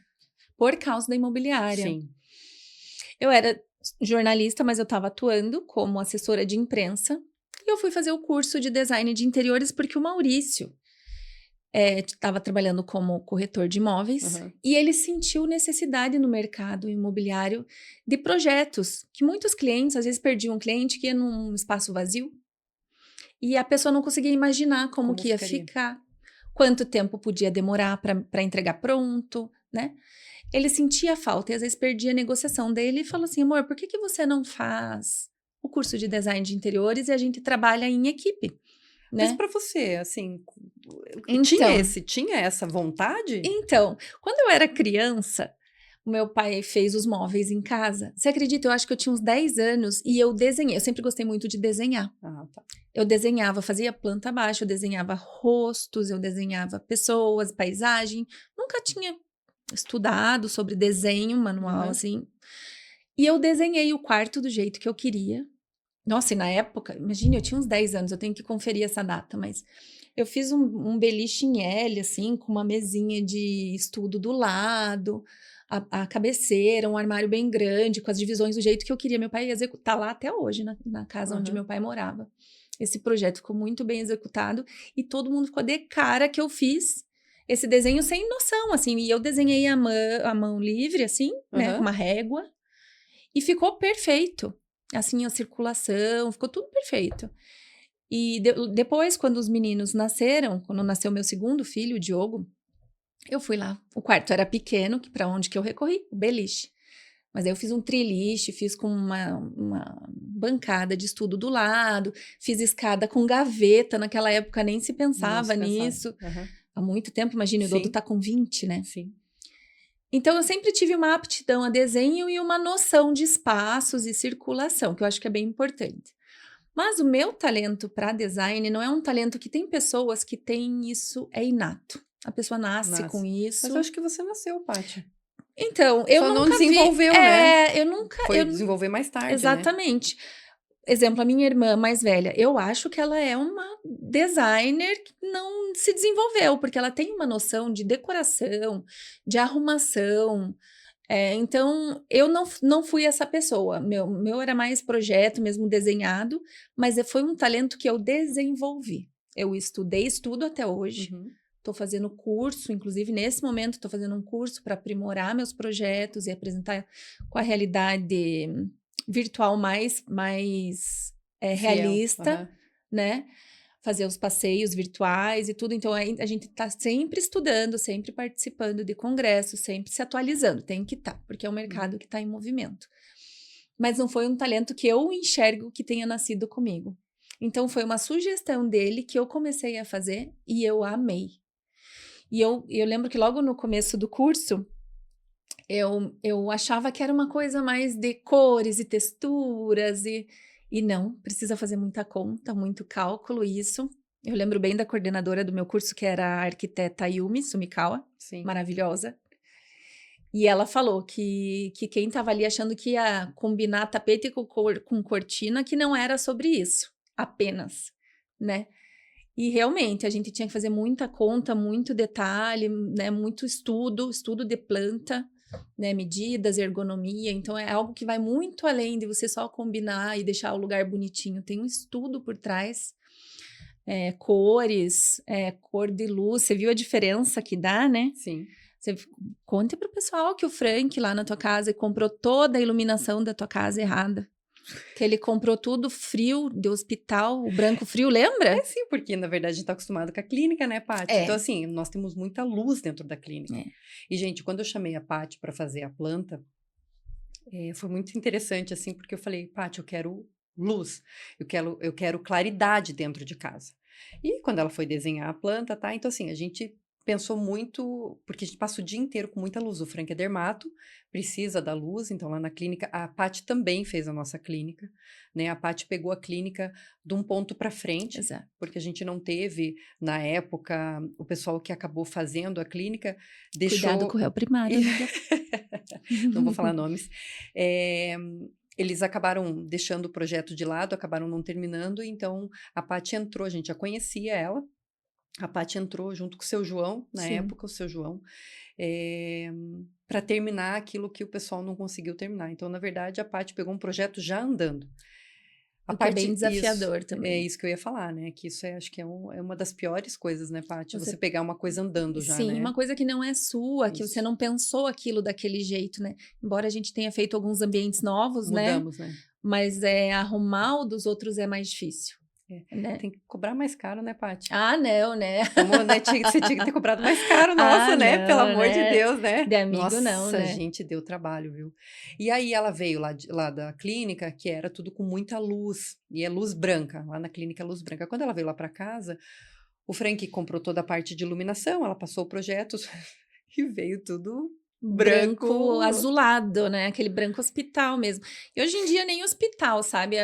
Por causa da imobiliária. Sim. Eu era jornalista, mas eu estava atuando como assessora de imprensa. E eu fui fazer o curso de design de interiores porque o Maurício estava trabalhando como corretor de imóveis e ele sentiu necessidade no mercado imobiliário de projetos que muitos clientes, às vezes perdiam um cliente que ia num espaço vazio e a pessoa não conseguia imaginar como que ia ficar, quanto tempo podia demorar para entregar pronto, né? Ele sentia falta e às vezes perdia a negociação dele e falou assim, amor, por que você não faz o curso de design de interiores e a gente trabalha em equipe? Né? Mas para você, assim, então, tinha essa vontade? Então, quando eu era criança, o meu pai fez os móveis em casa. Você acredita? Eu acho que eu tinha uns 10 anos e eu desenhei. Eu sempre gostei muito de desenhar. Ah, tá. Eu desenhava, fazia planta abaixo, eu desenhava rostos, eu desenhava pessoas, paisagem. Nunca tinha estudado sobre desenho manual, assim. E eu desenhei o quarto do jeito que eu queria. Nossa, e na época, imagine, eu tinha uns 10 anos, eu tenho que conferir essa data, mas eu fiz um beliche em L, assim, com uma mesinha de estudo do lado, a cabeceira, um armário bem grande, com as divisões do jeito que eu queria. Meu pai ia executar lá até hoje, na casa onde meu pai morava. Esse projeto ficou muito bem executado e todo mundo ficou de cara que eu fiz esse desenho sem noção, assim. E eu desenhei a mão livre, assim, né, com uma régua, e ficou perfeito. Assim, a circulação, ficou tudo perfeito. E depois, quando os meninos nasceram, quando nasceu meu segundo filho, o Diogo, eu fui lá. O quarto era pequeno, para onde que eu recorri? O beliche. Mas aí eu fiz um triliche, fiz com uma bancada de estudo do lado, fiz escada com gaveta, naquela época nem se pensava nisso. Há muito tempo, imagina, o Dodo tá com 20, né? Sim. Então, eu sempre tive uma aptidão a desenho e uma noção de espaços e circulação, que eu acho que é bem importante. Mas o meu talento para design não é um talento que tem pessoas que têm isso, é inato. A pessoa nasce com isso. Mas eu acho que você nasceu, Paty. Então, eu só nunca não desenvolveu, né? Eu nunca... Foi desenvolver mais tarde, exatamente. Né? exemplo, a minha irmã mais velha, eu acho que ela é uma designer que não se desenvolveu, porque ela tem uma noção de decoração, de arrumação. Então, eu não fui essa pessoa. Meu era mais projeto, mesmo desenhado, mas foi um talento que eu desenvolvi. Eu estudo até hoje. Uhum. Estou fazendo curso, inclusive nesse momento estou fazendo um curso para aprimorar meus projetos e apresentar com a realidade virtual mais Fiel. realista, Aham. né? Fazer os passeios virtuais e tudo. Então, a gente está sempre estudando, sempre participando de congressos, sempre se atualizando. Tem que estar, porque é um mercado que está em movimento. Mas não foi um talento que eu enxergo que tenha nascido comigo. Então, foi uma sugestão dele que eu comecei a fazer e eu amei. E eu lembro que logo no começo do curso, eu achava que era uma coisa mais de cores e texturas e não, precisa fazer muita conta, muito cálculo, isso. Eu lembro bem da coordenadora do meu curso, que era a arquiteta Yumi Sumikawa, Sim. maravilhosa. E ela falou que quem estava ali achando que ia combinar tapete com cortina, que não era sobre isso, apenas, né? E realmente, a gente tinha que fazer muita conta, muito detalhe, né? Muito estudo de planta, né? Medidas, ergonomia. Então, é algo que vai muito além de você só combinar e deixar o lugar bonitinho. Tem um estudo por trás. Cores, cor de luz. Você viu a diferença que dá, né? Sim. Você conta pro pessoal que o Frank lá na tua casa comprou toda a iluminação da tua casa errada. Que ele comprou tudo frio, de hospital, o branco frio, lembra? Sim, porque na verdade a gente tá acostumado com a clínica, né, Paty? Então, É. assim, nós temos muita luz dentro da clínica. É. E, gente, quando eu chamei a Paty para fazer a planta, foi muito interessante, assim, porque eu falei, Paty, eu quero luz, eu quero claridade dentro de casa. E quando ela foi desenhar a planta, tá? Então, assim, a gente pensou muito, porque a gente passa o dia inteiro com muita luz. O Frank é dermato, precisa da luz, então lá na clínica, a Paty também fez a nossa clínica, né? A Paty pegou a clínica de um ponto para frente, Exato. porque a gente não teve, na época, o pessoal que acabou fazendo a clínica Cuidado deixou. com o réu primário, amiga. Não vou falar nomes. Eh, Eles acabaram deixando o projeto de lado, acabaram não terminando, então a Paty entrou, a gente já conhecia ela. A Paty entrou junto com o seu João, na Sim. época, o seu João, para terminar aquilo que o pessoal não conseguiu terminar. Então, na verdade, a Paty pegou um projeto já andando. A O que é bem parte isso, desafiador é também. isso que eu ia falar, né? Que isso acho que é uma das piores coisas, né, Paty? Você Você, pegar uma coisa andando já, sim, né? uma coisa que não é sua, que você Isso. não pensou aquilo daquele jeito, né? Embora a gente tenha feito alguns ambientes novos, né? Mudamos, né? Mas arrumar o dos outros é mais difícil, né? Tem que cobrar mais caro, né, Paty? Ah, não, né? Como, né, você tinha que ter cobrado mais caro, Ah, nossa, né? Pelo não, amor de né? Deus, né? De amigo não, Nossa, a né? gente deu trabalho, viu? E aí ela veio lá da clínica, que era tudo com muita luz, e é luz branca, lá na clínica é luz branca. Quando ela veio lá para casa, o Frank comprou toda a parte de iluminação, ela passou o projeto e veio tudo Branco branco. azulado, né? Aquele branco hospital mesmo. E hoje em dia nem hospital, sabe?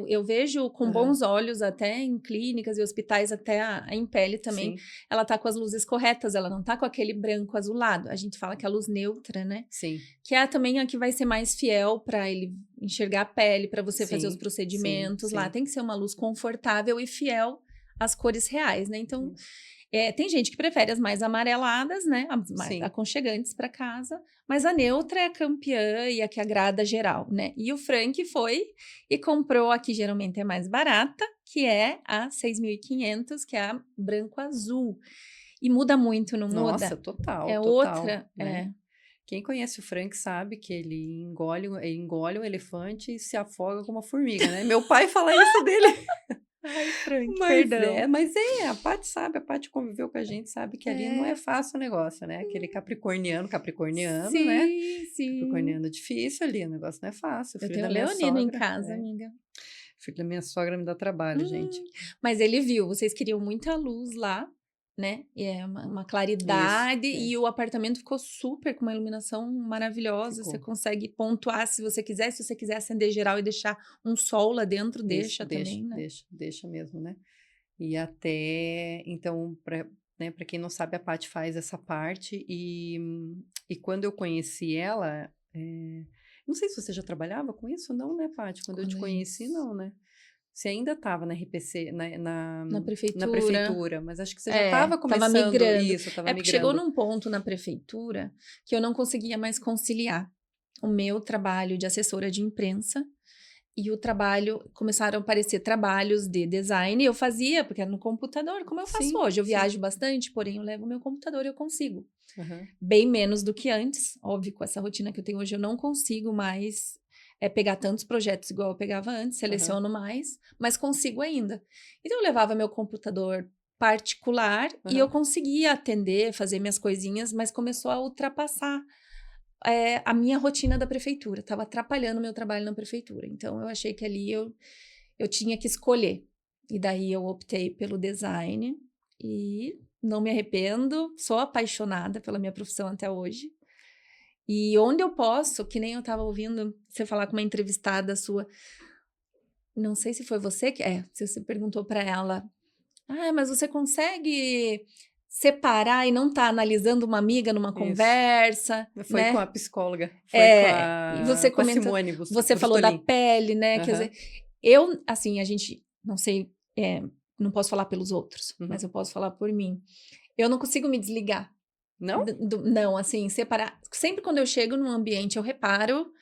Eu vejo com Aham, bons olhos até em clínicas e hospitais, até a Impele também, sim, ela tá com as luzes corretas, ela não tá com aquele branco azulado. A gente fala que é a luz neutra, né? sim, Que é também a que vai ser mais fiel para ele enxergar a pele, para você fazer os sim, sim, procedimentos lá. sim. Tem que ser uma luz confortável e fiel às cores reais, né? Então, Isso. tem gente que prefere as mais amareladas, né? As mais Sim, aconchegantes para casa, mas a neutra é a campeã e a que agrada geral, né? E o Frank foi e comprou a que geralmente é mais barata, que é a 6.500, que é a branco azul. E muda muito, não nossa, muda? total, É total, outra, né? Quem conhece o Frank sabe que ele engole um elefante e se afoga com uma formiga, né? Meu pai fala isso dele. Ai, Frank, perdão. A Paty sabe, a Paty conviveu com a gente, sabe que ali não é É, fácil o negócio, né? Aquele capricorniano, né? sim, sim. Capricorniano difícil ali, o negócio não é fácil. O Eu filho tenho da um minha leonino em sogra, casa, amiga. o filho da minha sogra me dá trabalho, gente. Mas ele viu, vocês queriam muita luz lá, né? E é uma Isso, claridade, e o apartamento ficou super com uma iluminação maravilhosa. Você ficou. consegue pontuar se você quiser, se você quiser acender geral e deixar um sol lá dentro, Isso, deixa também, né? deixa mesmo, né? E até, então, né, para quem não sabe, a Paty faz essa parte e quando eu conheci ela, não sei se você já trabalhava com isso, não, né, Paty? Quando eu te Quando a gente. conheci, não, né? Você ainda estava na RPC, Na na prefeitura. prefeitura, mas acho que você já estava Tava começando migrando. isso, estava Porque chegou migrando. num ponto na prefeitura que eu não conseguia mais conciliar o meu trabalho de assessora de imprensa e o trabalho, começaram a aparecer trabalhos de design, eu fazia, porque era no computador, como eu faço Sim, hoje. Eu sim. viajo bastante, porém eu levo o meu computador e eu consigo. Aham. Bem menos do que antes, óbvio, com essa rotina que eu tenho hoje, eu não consigo mais pegar tantos projetos igual eu pegava antes, seleciono mais, mas consigo ainda. Então eu levava meu computador particular e eu Aham. conseguia atender, fazer minhas coisinhas, mas começou a ultrapassar a minha rotina da prefeitura, estava atrapalhando o meu trabalho na prefeitura. Então eu achei que ali eu tinha que escolher. E daí eu optei pelo design e não me arrependo, sou apaixonada pela minha profissão até hoje. E onde eu posso, que nem eu estava ouvindo você falar com uma entrevistada sua, não sei se foi você se você perguntou para ela, mas você consegue separar e não tá analisando uma amiga numa Isso. conversa, Foi com né? a psicóloga, foi E você com a comentou, Simone você falou da Brustolin. pele, né? Quer Aham. dizer, eu, assim, a gente, não sei, não posso falar pelos outros, mas Uhum. eu posso falar por mim. Eu não consigo me desligar. Não? Não, assim, separar. Sempre quando eu chego num ambiente, eu reparo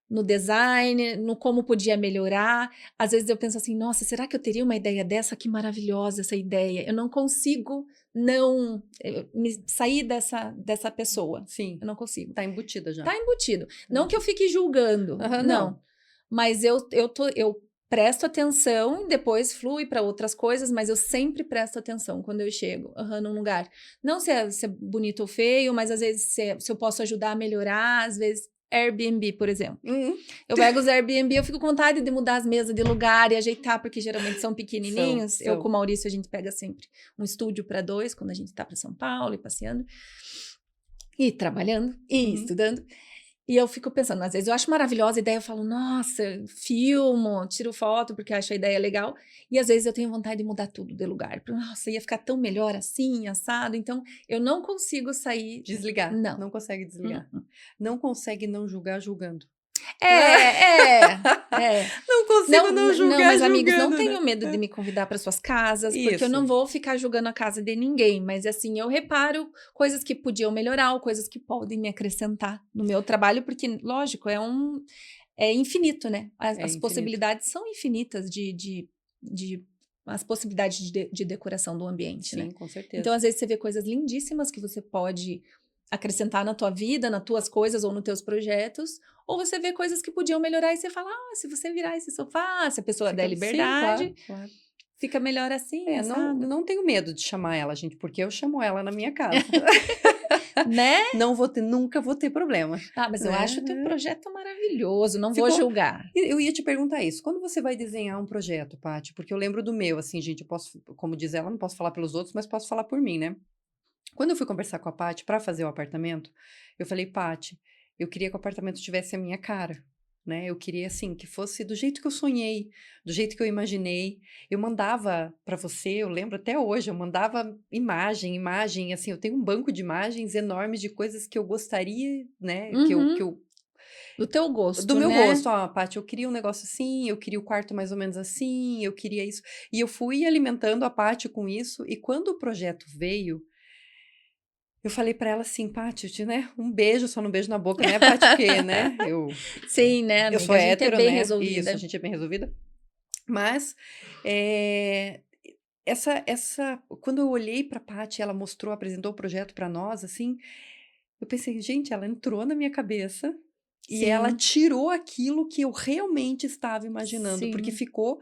no design, no como podia melhorar. Às vezes eu penso assim, nossa, será que eu teria uma ideia dessa? Que maravilhosa essa ideia. Eu não consigo não me sair dessa pessoa. Sim, Eu não consigo. tá embutida já. Tá embutido. Tá Não que eu embutida. fique julgando, Aham, não. não. Mas eu presto atenção, depois flui para outras coisas, mas eu sempre presto atenção quando eu chego num lugar. Não se é bonito ou feio, mas às vezes se eu posso ajudar a melhorar, às vezes Airbnb, por exemplo. Uhum. Eu pego os Airbnb, eu fico com vontade de mudar as mesas de lugar e ajeitar, porque geralmente são pequenininhos. Eu com o Maurício, a gente pega sempre um estúdio para 2, quando a gente tá para São Paulo e passeando, e trabalhando, e Uhum. estudando. E eu fico pensando, às vezes eu acho maravilhosa a ideia, eu falo, nossa, filmo, tiro foto porque eu acho a ideia legal. E às vezes eu tenho vontade de mudar tudo de lugar. Nossa, ia ficar tão melhor assim, assado. Então, eu não consigo sair. Desligar. Não. Não consegue desligar. Uh-uh. Não consegue não julgar julgando. É. Não consigo não Não, julgar mas amigos, não julgando, né? tenham medo de me convidar para suas casas, porque eu Isso. não vou ficar julgando a casa de ninguém, mas assim, eu reparo coisas que podiam melhorar, ou coisas que podem me acrescentar no meu trabalho, porque, lógico, é infinito, né? As É infinito. possibilidades são infinitas as possibilidades de decoração do ambiente, né? Sim, com certeza. Então, às vezes, você vê coisas lindíssimas que você pode acrescentar na tua vida, nas tuas coisas ou nos teus projetos, ou você vê coisas que podiam melhorar e você fala, se você virar esse sofá, se a pessoa der liberdade, Sim, claro. fica melhor assim, não tenho medo de chamar ela, gente, porque eu chamo ela na minha casa. né? Nunca vou ter problema. Mas eu acho o teu projeto maravilhoso, não vou julgar. Eu ia te perguntar isso. Quando você vai desenhar um projeto, Paty, porque eu lembro do meu, assim, gente, eu posso, como diz ela, não posso falar pelos outros, mas posso falar por mim, né? Quando eu fui conversar com a Paty para fazer o apartamento, eu falei, Paty, eu queria que o apartamento tivesse a minha cara, né? Eu queria, assim, que fosse do jeito que eu sonhei, do jeito que eu imaginei. Eu mandava para você, eu lembro até hoje, eu mandava imagem, assim, eu tenho um banco de imagens enormes de coisas que eu gostaria, né? Do teu gosto, Do meu né? gosto, Paty, eu queria um negócio assim, eu queria o quarto mais ou menos assim, eu queria isso. E eu fui alimentando a Paty com isso, e quando o projeto veio, eu falei pra ela assim, Paty, né, um beijo, só não beijo na boca, né, Paty, porque, né, Sim, né, eu amiga? sou A gente hétero, é bem né, resolvida. isso, a gente é bem resolvida, mas, quando eu olhei pra Paty, ela mostrou, apresentou o projeto pra nós, assim, eu pensei, gente, ela entrou na minha cabeça e ela Sim, tirou aquilo que eu realmente estava imaginando, porque sim. ficou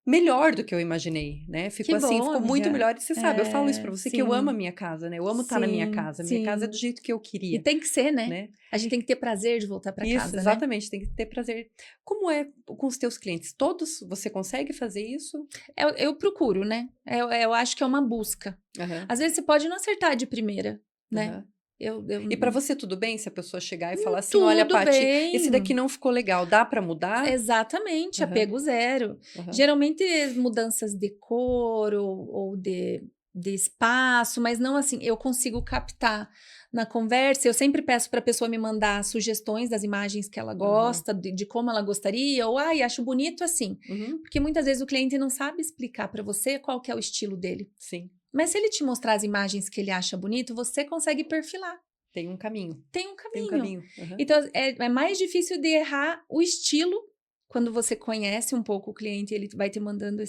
melhor do que eu imaginei, né? Que Ficou assim, bom, ficou muito amiga. melhor. E você sabe, eu falo isso pra você que eu amo a Sim, minha casa, né? Eu amo estar na minha sim, casa. Minha casa é do sim. jeito que eu E queria, tem que ser, né? né? A gente tem que ter prazer de voltar para Isso, casa, né? exatamente, tem que ter prazer. Como é com os teus clientes? Todos você consegue fazer isso? Eu procuro, né? Eu acho que é uma busca. Aham, Às vezes você pode não acertar de primeira, né? aham. E pra você tudo bem se a pessoa chegar e falar assim, olha, Tudo Paty, esse daqui bem. não ficou legal, dá pra mudar? Exatamente, Aham, apego zero. aham. Geralmente mudanças de cor ou de de espaço, mas não assim, eu consigo captar na conversa. Eu sempre peço para a pessoa me mandar sugestões das imagens que ela gosta, de como ela gostaria, ou acho bonito assim. Uhum. Porque muitas vezes o cliente não sabe explicar para você qual que é o estilo dele. Sim. Mas se ele te mostrar as imagens que ele acha bonito, você consegue perfilar. Tem um caminho. Tem um caminho. Tem um caminho. Uhum. Então, é mais difícil de errar o estilo quando você conhece um pouco o cliente, ele vai te mandando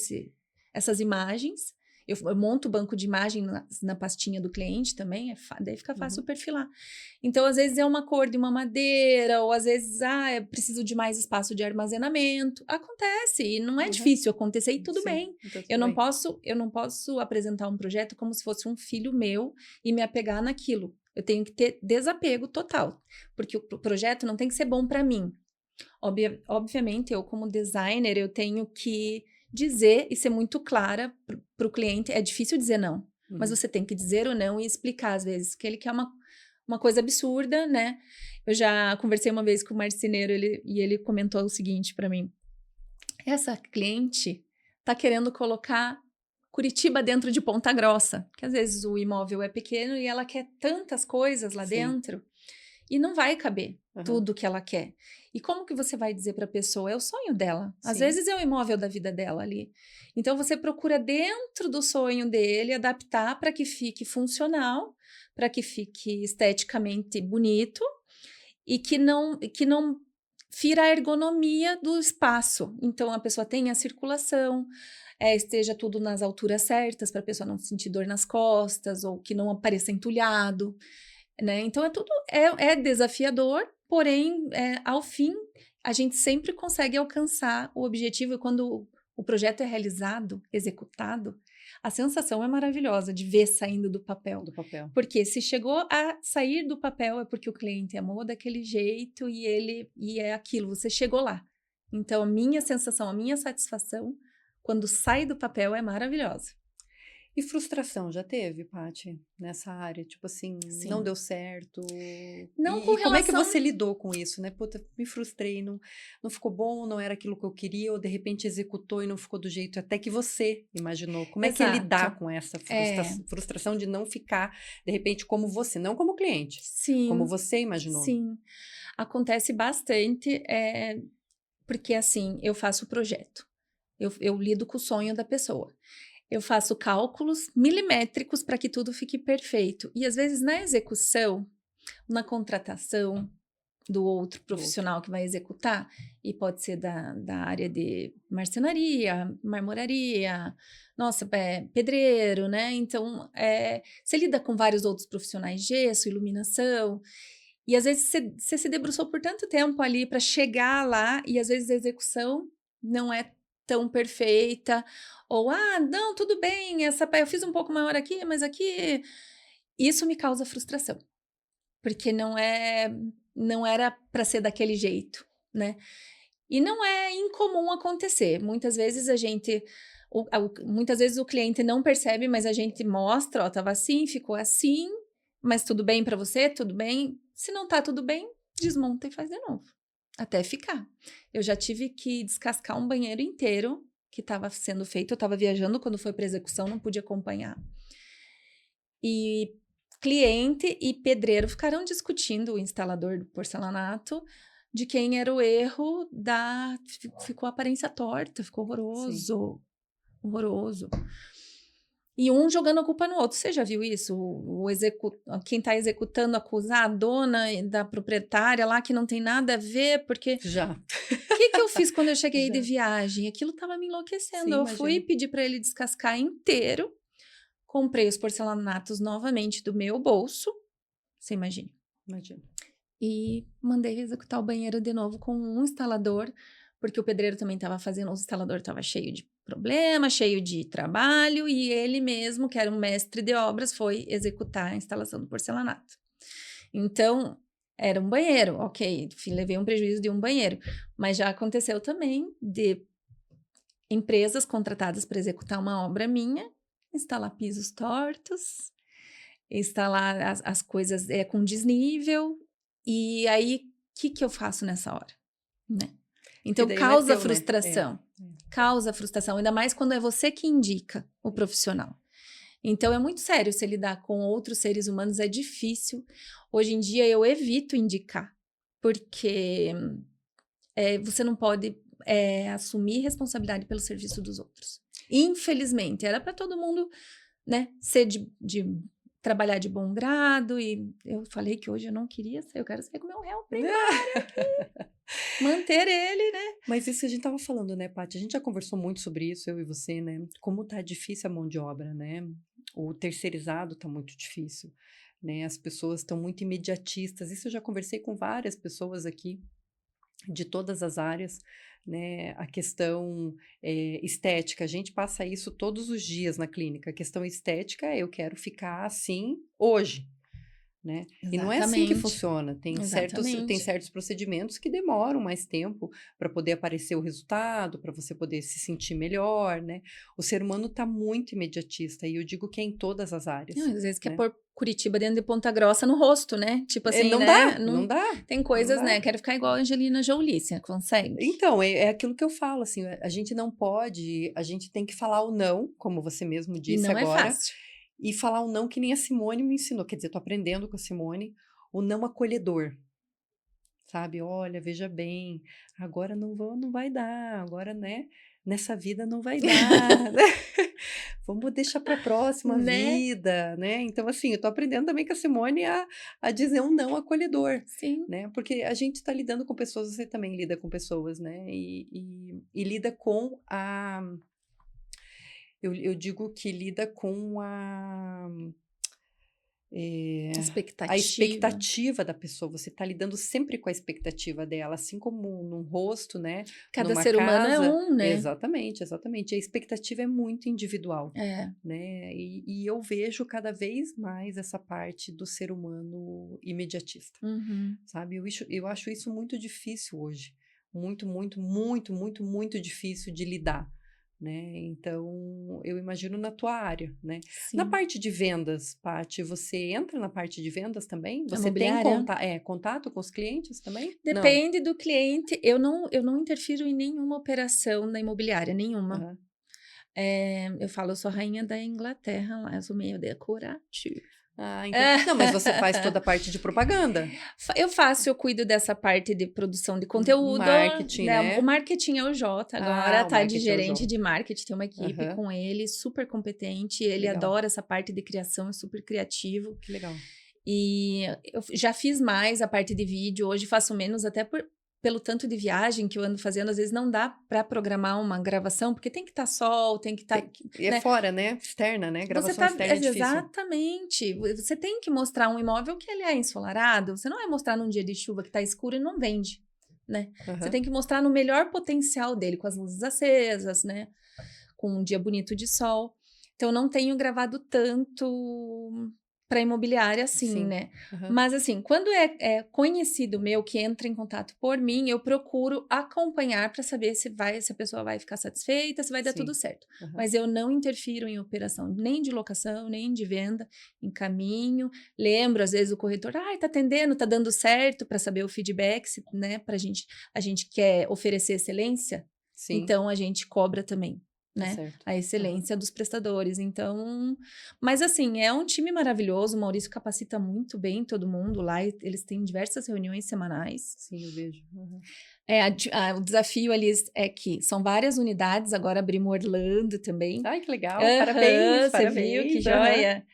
essas imagens. Eu monto o banco de imagem na pastinha do cliente também, daí fica fácil perfilar. Então, às vezes é uma cor de uma madeira, ou às vezes, eu preciso de mais espaço de armazenamento. Acontece, e não é difícil acontecer, e tudo bem. Então, Eu não posso apresentar um projeto como se fosse um filho meu e me apegar naquilo. Eu tenho que ter desapego total, porque o projeto não tem que ser bom para mim. Obviamente, eu como designer, eu tenho que dizer e ser muito clara para o cliente. É difícil dizer não, mas você tem que dizer o não e explicar, às vezes, que ele quer uma coisa absurda, né? Eu já conversei uma vez com o marceneiro e ele comentou o seguinte para mim. Essa cliente tá querendo colocar Curitiba dentro de Ponta Grossa, que às vezes o imóvel é pequeno e ela quer tantas coisas lá dentro e não vai caber tudo que ela quer. E como que você vai dizer para a pessoa? É o sonho dela. Às vezes é o imóvel da vida dela ali. Então você procura dentro do sonho dele adaptar para que fique funcional, para que fique esteticamente bonito e que não fira a ergonomia do espaço. Então a pessoa tenha a circulação, esteja tudo nas alturas certas para a pessoa não sentir dor nas costas ou que não apareça entulhado, né? Então é desafiador, porém ao fim a gente sempre consegue alcançar o objetivo e quando o projeto é realizado, executado, a sensação é maravilhosa de ver saindo do papel. Porque se chegou a sair do papel é porque o cliente amou daquele jeito e é aquilo, você chegou lá. Então a minha sensação, a minha satisfação quando sai do papel é maravilhosa. E frustração já teve, Paty, nessa área? Tipo assim, não deu certo? Não e como é que você lidou com isso, né? Puta, me frustrei, não ficou bom, não era aquilo que eu queria, ou de repente executou e não ficou do jeito até que você imaginou. Como é que é lidar com essa frustração de não ficar, de repente, como você, não como cliente, como você imaginou? Sim, acontece bastante, porque assim, eu faço o projeto, eu lido com o sonho da pessoa. Eu faço cálculos milimétricos para que tudo fique perfeito. E às vezes na execução, na contratação do outro profissional que vai executar, e pode ser da área de marcenaria, marmoraria, pedreiro, né? Então, você lida com vários outros profissionais, gesso, iluminação, e às vezes você se debruçou por tanto tempo ali para chegar lá, e às vezes a execução não é tão perfeita, ou, não, tudo bem, eu fiz um pouco maior aqui, mas aqui... Isso me causa frustração, porque não era para ser daquele jeito, né? E não é incomum acontecer. Muitas vezes muitas vezes o cliente não percebe, mas a gente mostra, tava assim, ficou assim, mas tudo bem para você? Tudo bem? Se não tá tudo bem, desmonta e faz de novo. Até ficar. Eu já tive que descascar um banheiro inteiro que estava sendo feito. Eu estava viajando quando foi para execução, não pude acompanhar. E cliente e pedreiro ficaram discutindo, o instalador do porcelanato, de quem era o erro ficou a aparência torta, ficou horroroso. Horroroso. E um jogando a culpa no outro. Você já viu isso? Quem está executando acusar a dona da proprietária lá que não tem nada a ver, porque... Já. O que eu fiz quando eu cheguei de viagem? Aquilo estava me enlouquecendo. Sim, eu fui pedir para ele descascar inteiro. Comprei os porcelanatos novamente do meu bolso. Você imagina. Imagina. E mandei executar o banheiro de novo com um instalador, porque o pedreiro também estava fazendo, o instalador estava cheio de problema, cheio de trabalho, e ele mesmo, que era um mestre de obras, foi executar a instalação do porcelanato. Então, era um banheiro, ok, levei um prejuízo de um banheiro, mas já aconteceu também de empresas contratadas para executar uma obra minha, instalar pisos tortos, instalar as coisas com desnível, e aí, o que eu faço nessa hora? Né? Então, causa frustração. Né? Causa frustração, ainda mais quando é você que indica o profissional. Então, é muito sério você lidar com outros seres humanos, é difícil. Hoje em dia, eu evito indicar, porque você não pode assumir responsabilidade pelo serviço dos outros. Infelizmente, era para todo mundo, né, ser de trabalhar de bom grado, e eu falei que hoje eu não queria ser, eu quero ser com o meu réu primário aqui, manter ele, né? Mas isso a gente estava falando, né, Paty? A gente já conversou muito sobre isso, eu e você, né? Como tá difícil a mão de obra, né? O terceirizado tá muito difícil, né? As pessoas estão muito imediatistas. Isso eu já conversei com várias pessoas aqui, de todas as áreas, né? A questão estética, a gente passa isso todos os dias na clínica. A questão estética é eu quero ficar assim hoje, né? E não é assim que Exatamente, funciona. Tem exatamente. certos procedimentos que demoram mais tempo para poder aparecer o resultado, para você poder se sentir melhor, né? O ser humano está muito imediatista, e eu digo que é em todas as áreas, Não, às vezes quer né? pôr Curitiba dentro de Ponta Grossa no rosto, né? Tipo assim, Não né? dá, não dá, Tem não coisas, dá. né? Quero ficar igual a Angelina Jolie, você consegue? Então, é aquilo que eu falo, assim, a gente não pode, a gente tem que falar o não, como você mesmo E disse não é agora, fácil. e falar o não que nem a Simone me ensinou, quer dizer, tô aprendendo com a Simone, o não acolhedor, sabe? Olha, veja bem, agora não vai dar, agora, né? Nessa vida não vai dar, né? Vamos deixar para a próxima Né? vida, né? Então, assim, eu tô aprendendo também com a Simone a dizer um não acolhedor, Sim. né? Porque a gente está lidando com pessoas, você também lida com pessoas, né? E lida com eu digo que lida com a Expectativa. expectativa da pessoa, você está lidando sempre com a expectativa dela, assim como num rosto, né? Cada Numa ser humano é casa. um, né? Exatamente, exatamente. A expectativa é muito individual, É. né? E eu vejo cada vez mais essa parte do ser humano imediatista, Uhum. sabe? Eu acho isso muito difícil hoje. Muito, muito, muito, muito, muito difícil de lidar, né? Então, eu imagino na tua área, né? Na Sim. parte de vendas, Paty, você entra na parte de vendas também? Você tem Imobiliária? contato com os clientes também? Não. Depende do cliente. Eu não interfiro em nenhuma operação da imobiliária, nenhuma. Aham. Eu falo, eu sou a rainha da Inglaterra lá, eu sou meio decorativa. Ah, entendi. Não, mas você faz toda a parte de propaganda. Eu cuido dessa parte de produção de conteúdo, Marketing, né? O né? marketing é o Jota agora, Ah, o tá de marketing é o gerente de Jota. marketing, tem uma equipe Aham. com ele, super competente, Que ele legal, adora essa parte de criação, é super criativo. que legal. E eu já fiz mais a parte de vídeo, hoje faço menos, até pelo tanto de viagem que eu ando fazendo, às vezes não dá para programar uma gravação, porque tem que estar sol, tem que estar, E é né? fora, né? Externa, né? Gravação externa é difícil. Exatamente. Você tem que mostrar um imóvel que ele é ensolarado. Você não vai mostrar num dia de chuva que tá escuro e não vende, né? Você Aham. tem que mostrar no melhor potencial dele, com as luzes acesas, né? Com um dia bonito de sol. Então, eu não tenho gravado tanto para imobiliária assim, Sim. né? Aham. Mas, assim, quando é conhecido meu que entra em contato por mim, eu procuro acompanhar para saber se a pessoa vai ficar satisfeita, se vai dar tudo Sim. certo. Aham. Mas eu não interfiro em operação nem de locação, nem de venda, encaminho. Lembro, às vezes, o corretor, tá atendendo, tá dando certo, para saber o feedback, né? A gente quer oferecer excelência, Sim. então a gente cobra também, Tá né? certo. A Aham. excelência dos prestadores. Então, mas assim, é um time maravilhoso. O Maurício capacita muito bem todo mundo lá. Eles têm diversas reuniões semanais. Sim, eu vejo. Aham. O desafio ali é que são várias unidades. Agora abrimos Orlando também. Ai, que legal. Parabéns, Aham, você viu que parabéns. Aham. joia?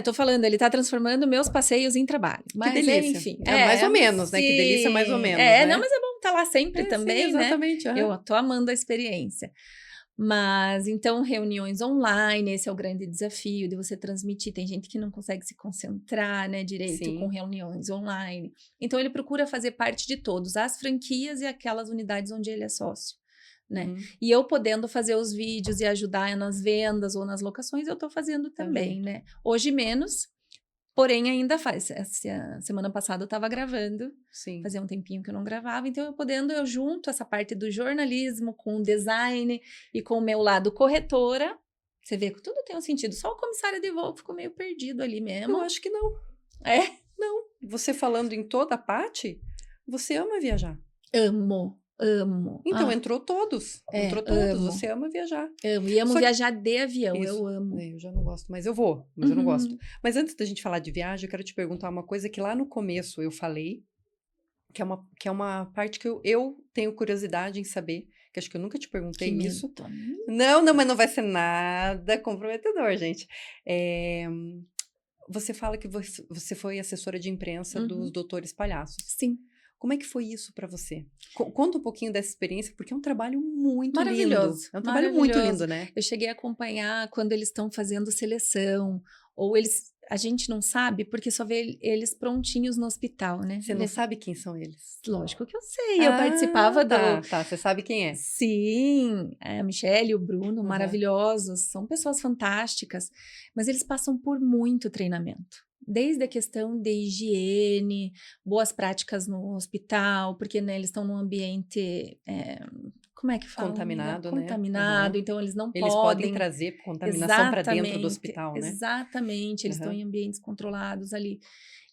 Tô falando, ele tá transformando meus passeios em trabalho. Que Mas, delícia. enfim, É mais ou menos, né? Que delícia, mais ou sim. menos, Não, né? mas é bom estar lá sempre É, sim, também, né? exatamente. Aham. Eu tô amando a experiência. Mas, então, reuniões online, esse é o grande desafio de você transmitir. Tem gente que não consegue se concentrar, né, direito com Sim. reuniões online. Então, ele procura fazer parte de todos, as franquias e aquelas unidades onde ele é sócio, né? Uhum. E eu podendo fazer os vídeos e ajudar nas vendas ou nas locações, eu tô fazendo Tá também, junto. né? Hoje menos, porém ainda faz. Essa semana passada eu tava gravando, Sim. fazia um tempinho que eu não gravava, então eu junto essa parte do jornalismo com o design e com o meu lado corretora. Você vê que tudo tem um sentido. Só o comissário de voo ficou meio perdido ali Eu mesmo. acho que não. É, Não. Você falando em toda a parte, você ama viajar. amo. Amo. Então, entrou todos. Entrou todos. amo. Você ama viajar. Amo. E amo Só que viajar de avião, isso. eu amo. Eu já não gosto, mas eu vou. Mas eu não gosto. Uhum. Mas antes da gente falar de viagem, eu quero te perguntar uma coisa que lá no começo eu falei, que é uma parte que eu tenho curiosidade em saber, que acho que eu nunca te Que perguntei isso. medo. Não, não, mas não vai ser nada comprometedor, gente. É, você fala que você foi assessora de imprensa dos Uhum. Doutores Palhaços. Sim. Como é que foi isso para você? Conta um pouquinho dessa experiência, porque é um trabalho muito lindo. Maravilhoso. É um trabalho muito Maravilhoso. lindo, né? Eu cheguei a acompanhar quando eles estão fazendo seleção, ou eles, a gente não sabe, porque só vê eles prontinhos no hospital, né? Você não sabe quem são eles? Lógico que eu sei, eu participava do... Tá, você sabe quem é. Sim, a Michelle e o Bruno, Uhum. maravilhosos, são pessoas fantásticas, mas eles passam por muito treinamento. Desde a questão de higiene, boas práticas no hospital, porque né, eles estão num ambiente, como é que fala? Contaminado, né? Contaminado, Uhum. então eles não Eles podem podem... trazer contaminação para dentro do Exatamente, hospital, né? exatamente, eles estão Uhum. em ambientes controlados ali.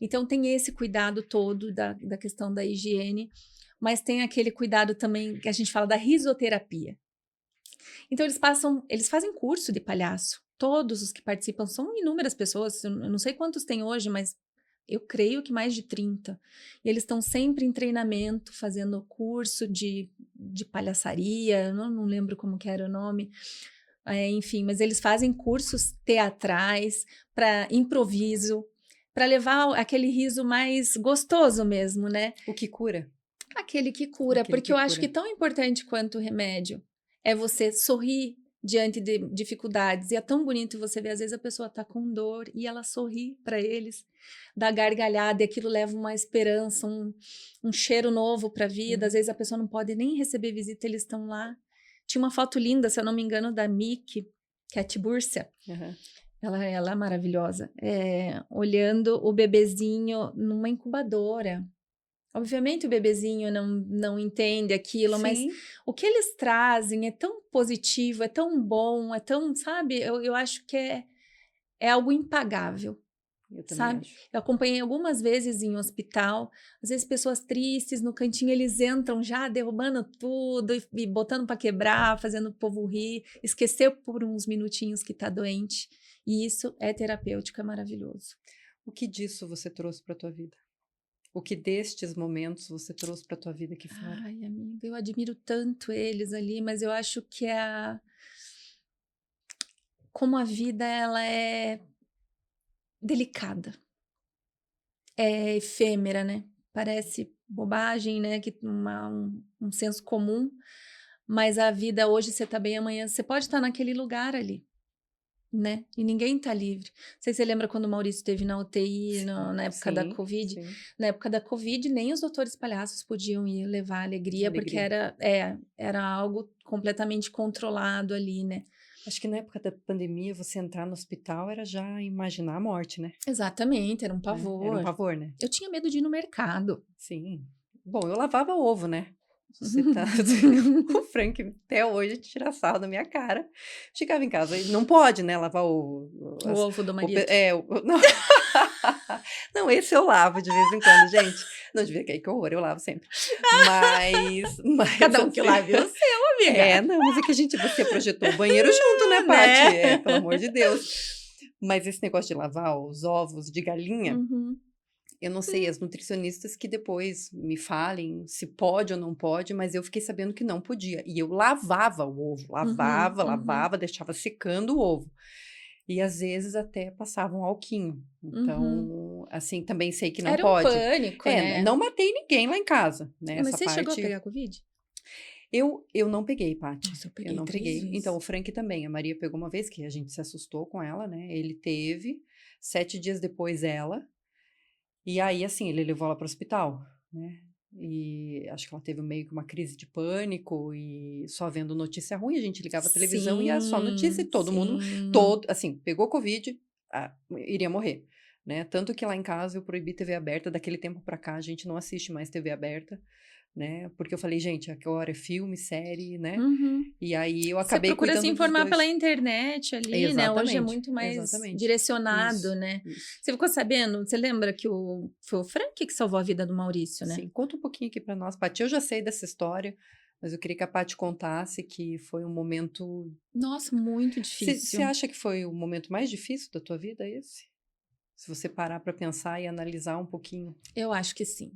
Então tem esse cuidado todo da questão da higiene, mas tem aquele cuidado também que a gente fala da risoterapia. Então eles fazem curso de palhaço. Todos os que participam são inúmeras pessoas, eu não sei quantos tem hoje, mas eu creio que mais de 30. E eles estão sempre em treinamento, fazendo curso de palhaçaria, eu não lembro como que era o nome. Enfim, mas eles fazem cursos teatrais para improviso, para levar aquele riso mais gostoso mesmo, né? O que cura? Aquele que cura, Aquele porque que eu acho cura. que tão importante quanto o remédio é você sorrir diante de dificuldades. E é tão bonito você ver, às vezes a pessoa tá com dor e ela sorri para eles, dá gargalhada, e aquilo leva uma esperança, um cheiro novo para a vida. Às vezes a pessoa não pode nem receber visita, eles estão lá. Tinha uma foto linda, se eu não me engano, da Mickey, que é a Tibúrcia. Uhum. Ela é maravilhosa. Olhando o bebezinho numa incubadora. Obviamente o bebezinho não entende aquilo, mas Sim, o que eles trazem é tão positivo, é tão bom, é tão, sabe? Eu acho que é algo impagável, eu também sabe? acho. Eu acompanhei algumas vezes em hospital, às vezes pessoas tristes no cantinho, eles entram já derrubando tudo e botando para quebrar, fazendo o povo rir, esquecer por uns minutinhos que tá doente. E isso é terapêutico, é maravilhoso. O que disso você trouxe para tua vida? O que destes momentos você trouxe para tua vida aqui fora? Ai, amiga, eu admiro tanto eles ali, mas eu acho que como a vida ela é delicada, é efêmera, né? Parece bobagem, né? Que um senso comum, mas a vida hoje você tá bem, amanhã você pode estar naquele lugar ali, né? E ninguém tá livre. Não sei se você lembra quando o Maurício esteve na UTI na época da Sim, Covid. sim. Na época da Covid, nem os doutores palhaços podiam ir levar alegria, porque Alegria. era algo completamente controlado ali, né? Acho que na época da pandemia, você entrar no hospital era já imaginar a morte, né? Exatamente, era um Né? Era um pavor. pavor, né? Eu tinha medo de ir no mercado. Sim. Bom, eu lavava ovo, né? Você tá... O Frank até hoje tira sarro da minha cara. Chegava em casa, e não pode, né, lavar o... O ovo do marido. Não. Não, esse eu lavo de vez em quando, gente. Não devia cair, que horror, eu lavo sempre. Mas Cada um que assim, lave o seu, amiga. não, mas é que você projetou o banheiro junto, né, Paty? Pelo amor de Deus. Mas esse negócio de lavar os ovos de galinha, Uhum. eu não sei, as nutricionistas que depois me falem se pode ou não pode, mas eu fiquei sabendo que não podia. E eu lavava o ovo, lavava, deixava secando o ovo. E às vezes até passava um alquinho. Então, assim, também sei que não Era um pode. pânico, né? Não matei ninguém lá em casa, né? Mas Essa você chegou a parte pegar Covid? eu não peguei, Paty. Nossa, eu Eu peguei não 3 peguei. vezes. Então, o Frank também. A Maria pegou uma vez, que a gente se assustou com ela, né? Ele teve, 7 dias depois ela. E aí, assim, ele levou ela para o hospital, né? E acho que ela teve meio que uma crise de pânico e só vendo notícia ruim, a gente ligava a televisão e era só notícia e todo mundo, sim. assim, pegou Covid, iria morrer. né? Tanto que lá em casa eu proibi TV aberta, daquele tempo pra cá a gente não assiste mais TV aberta, né? Porque eu falei, gente, agora é filme, série, né? Uhum. E aí eu Você acabei procura se cuidando dos informar pela dois. internet ali, né? Hoje é Exatamente, muito mais exatamente. direcionado, Isso, né? isso. Você ficou sabendo? Você lembra que foi o Frank que salvou a vida do Maurício, né? Sim, conta um pouquinho aqui pra nós, Paty. Eu já sei dessa história, mas eu queria que a Paty contasse que foi um momento. Nossa, muito Você difícil. acha que foi o momento mais difícil da tua vida, esse? Se você parar pra pensar e analisar um pouquinho. Eu acho que sim.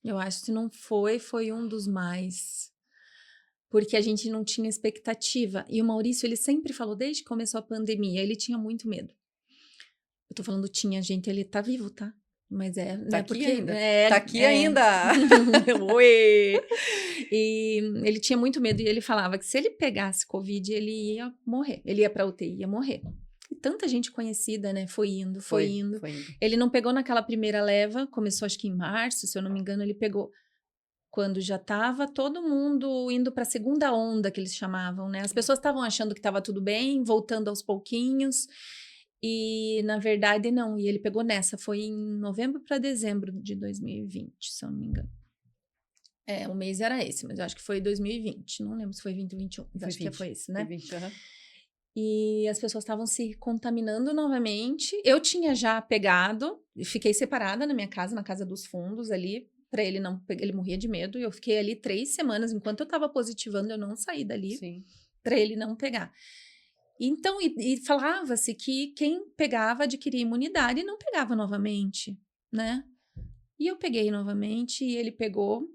Eu acho que se não foi um dos mais. Porque a gente não tinha expectativa. E o Maurício, ele sempre falou, desde que começou a pandemia, ele tinha muito medo. Eu tô falando tinha, gente, ele tá vivo, tá? Mas Tá né, aqui porque ainda. Tá aqui ainda. Oi! E ele tinha muito medo e ele falava que se ele pegasse Covid, ele ia morrer. Ele ia pra UTI, ia morrer. E tanta gente conhecida, né? Foi indo. Foi indo. Ele não pegou naquela primeira leva, começou acho que em março, se eu não me engano, ele pegou quando já estava todo mundo indo para a segunda onda, que eles chamavam, né? As pessoas estavam achando que estava tudo bem, voltando aos pouquinhos, e na verdade não. E ele pegou nessa, foi em novembro para dezembro de 2020, se eu não me engano. O mês era esse, mas eu acho que foi 2020, não lembro se foi 2021, mas acho que foi esse, né? Foi 20, uhum. E as pessoas estavam se contaminando novamente. Eu tinha já pegado, fiquei separada na minha casa, na casa dos fundos ali, para ele não pegar, ele morria de medo. E eu fiquei ali 3 semanas, enquanto eu estava positivando, eu não saí dali para ele não pegar. Então, e falava-se que quem pegava adquiria imunidade e não pegava novamente, né? E eu peguei novamente e ele pegou.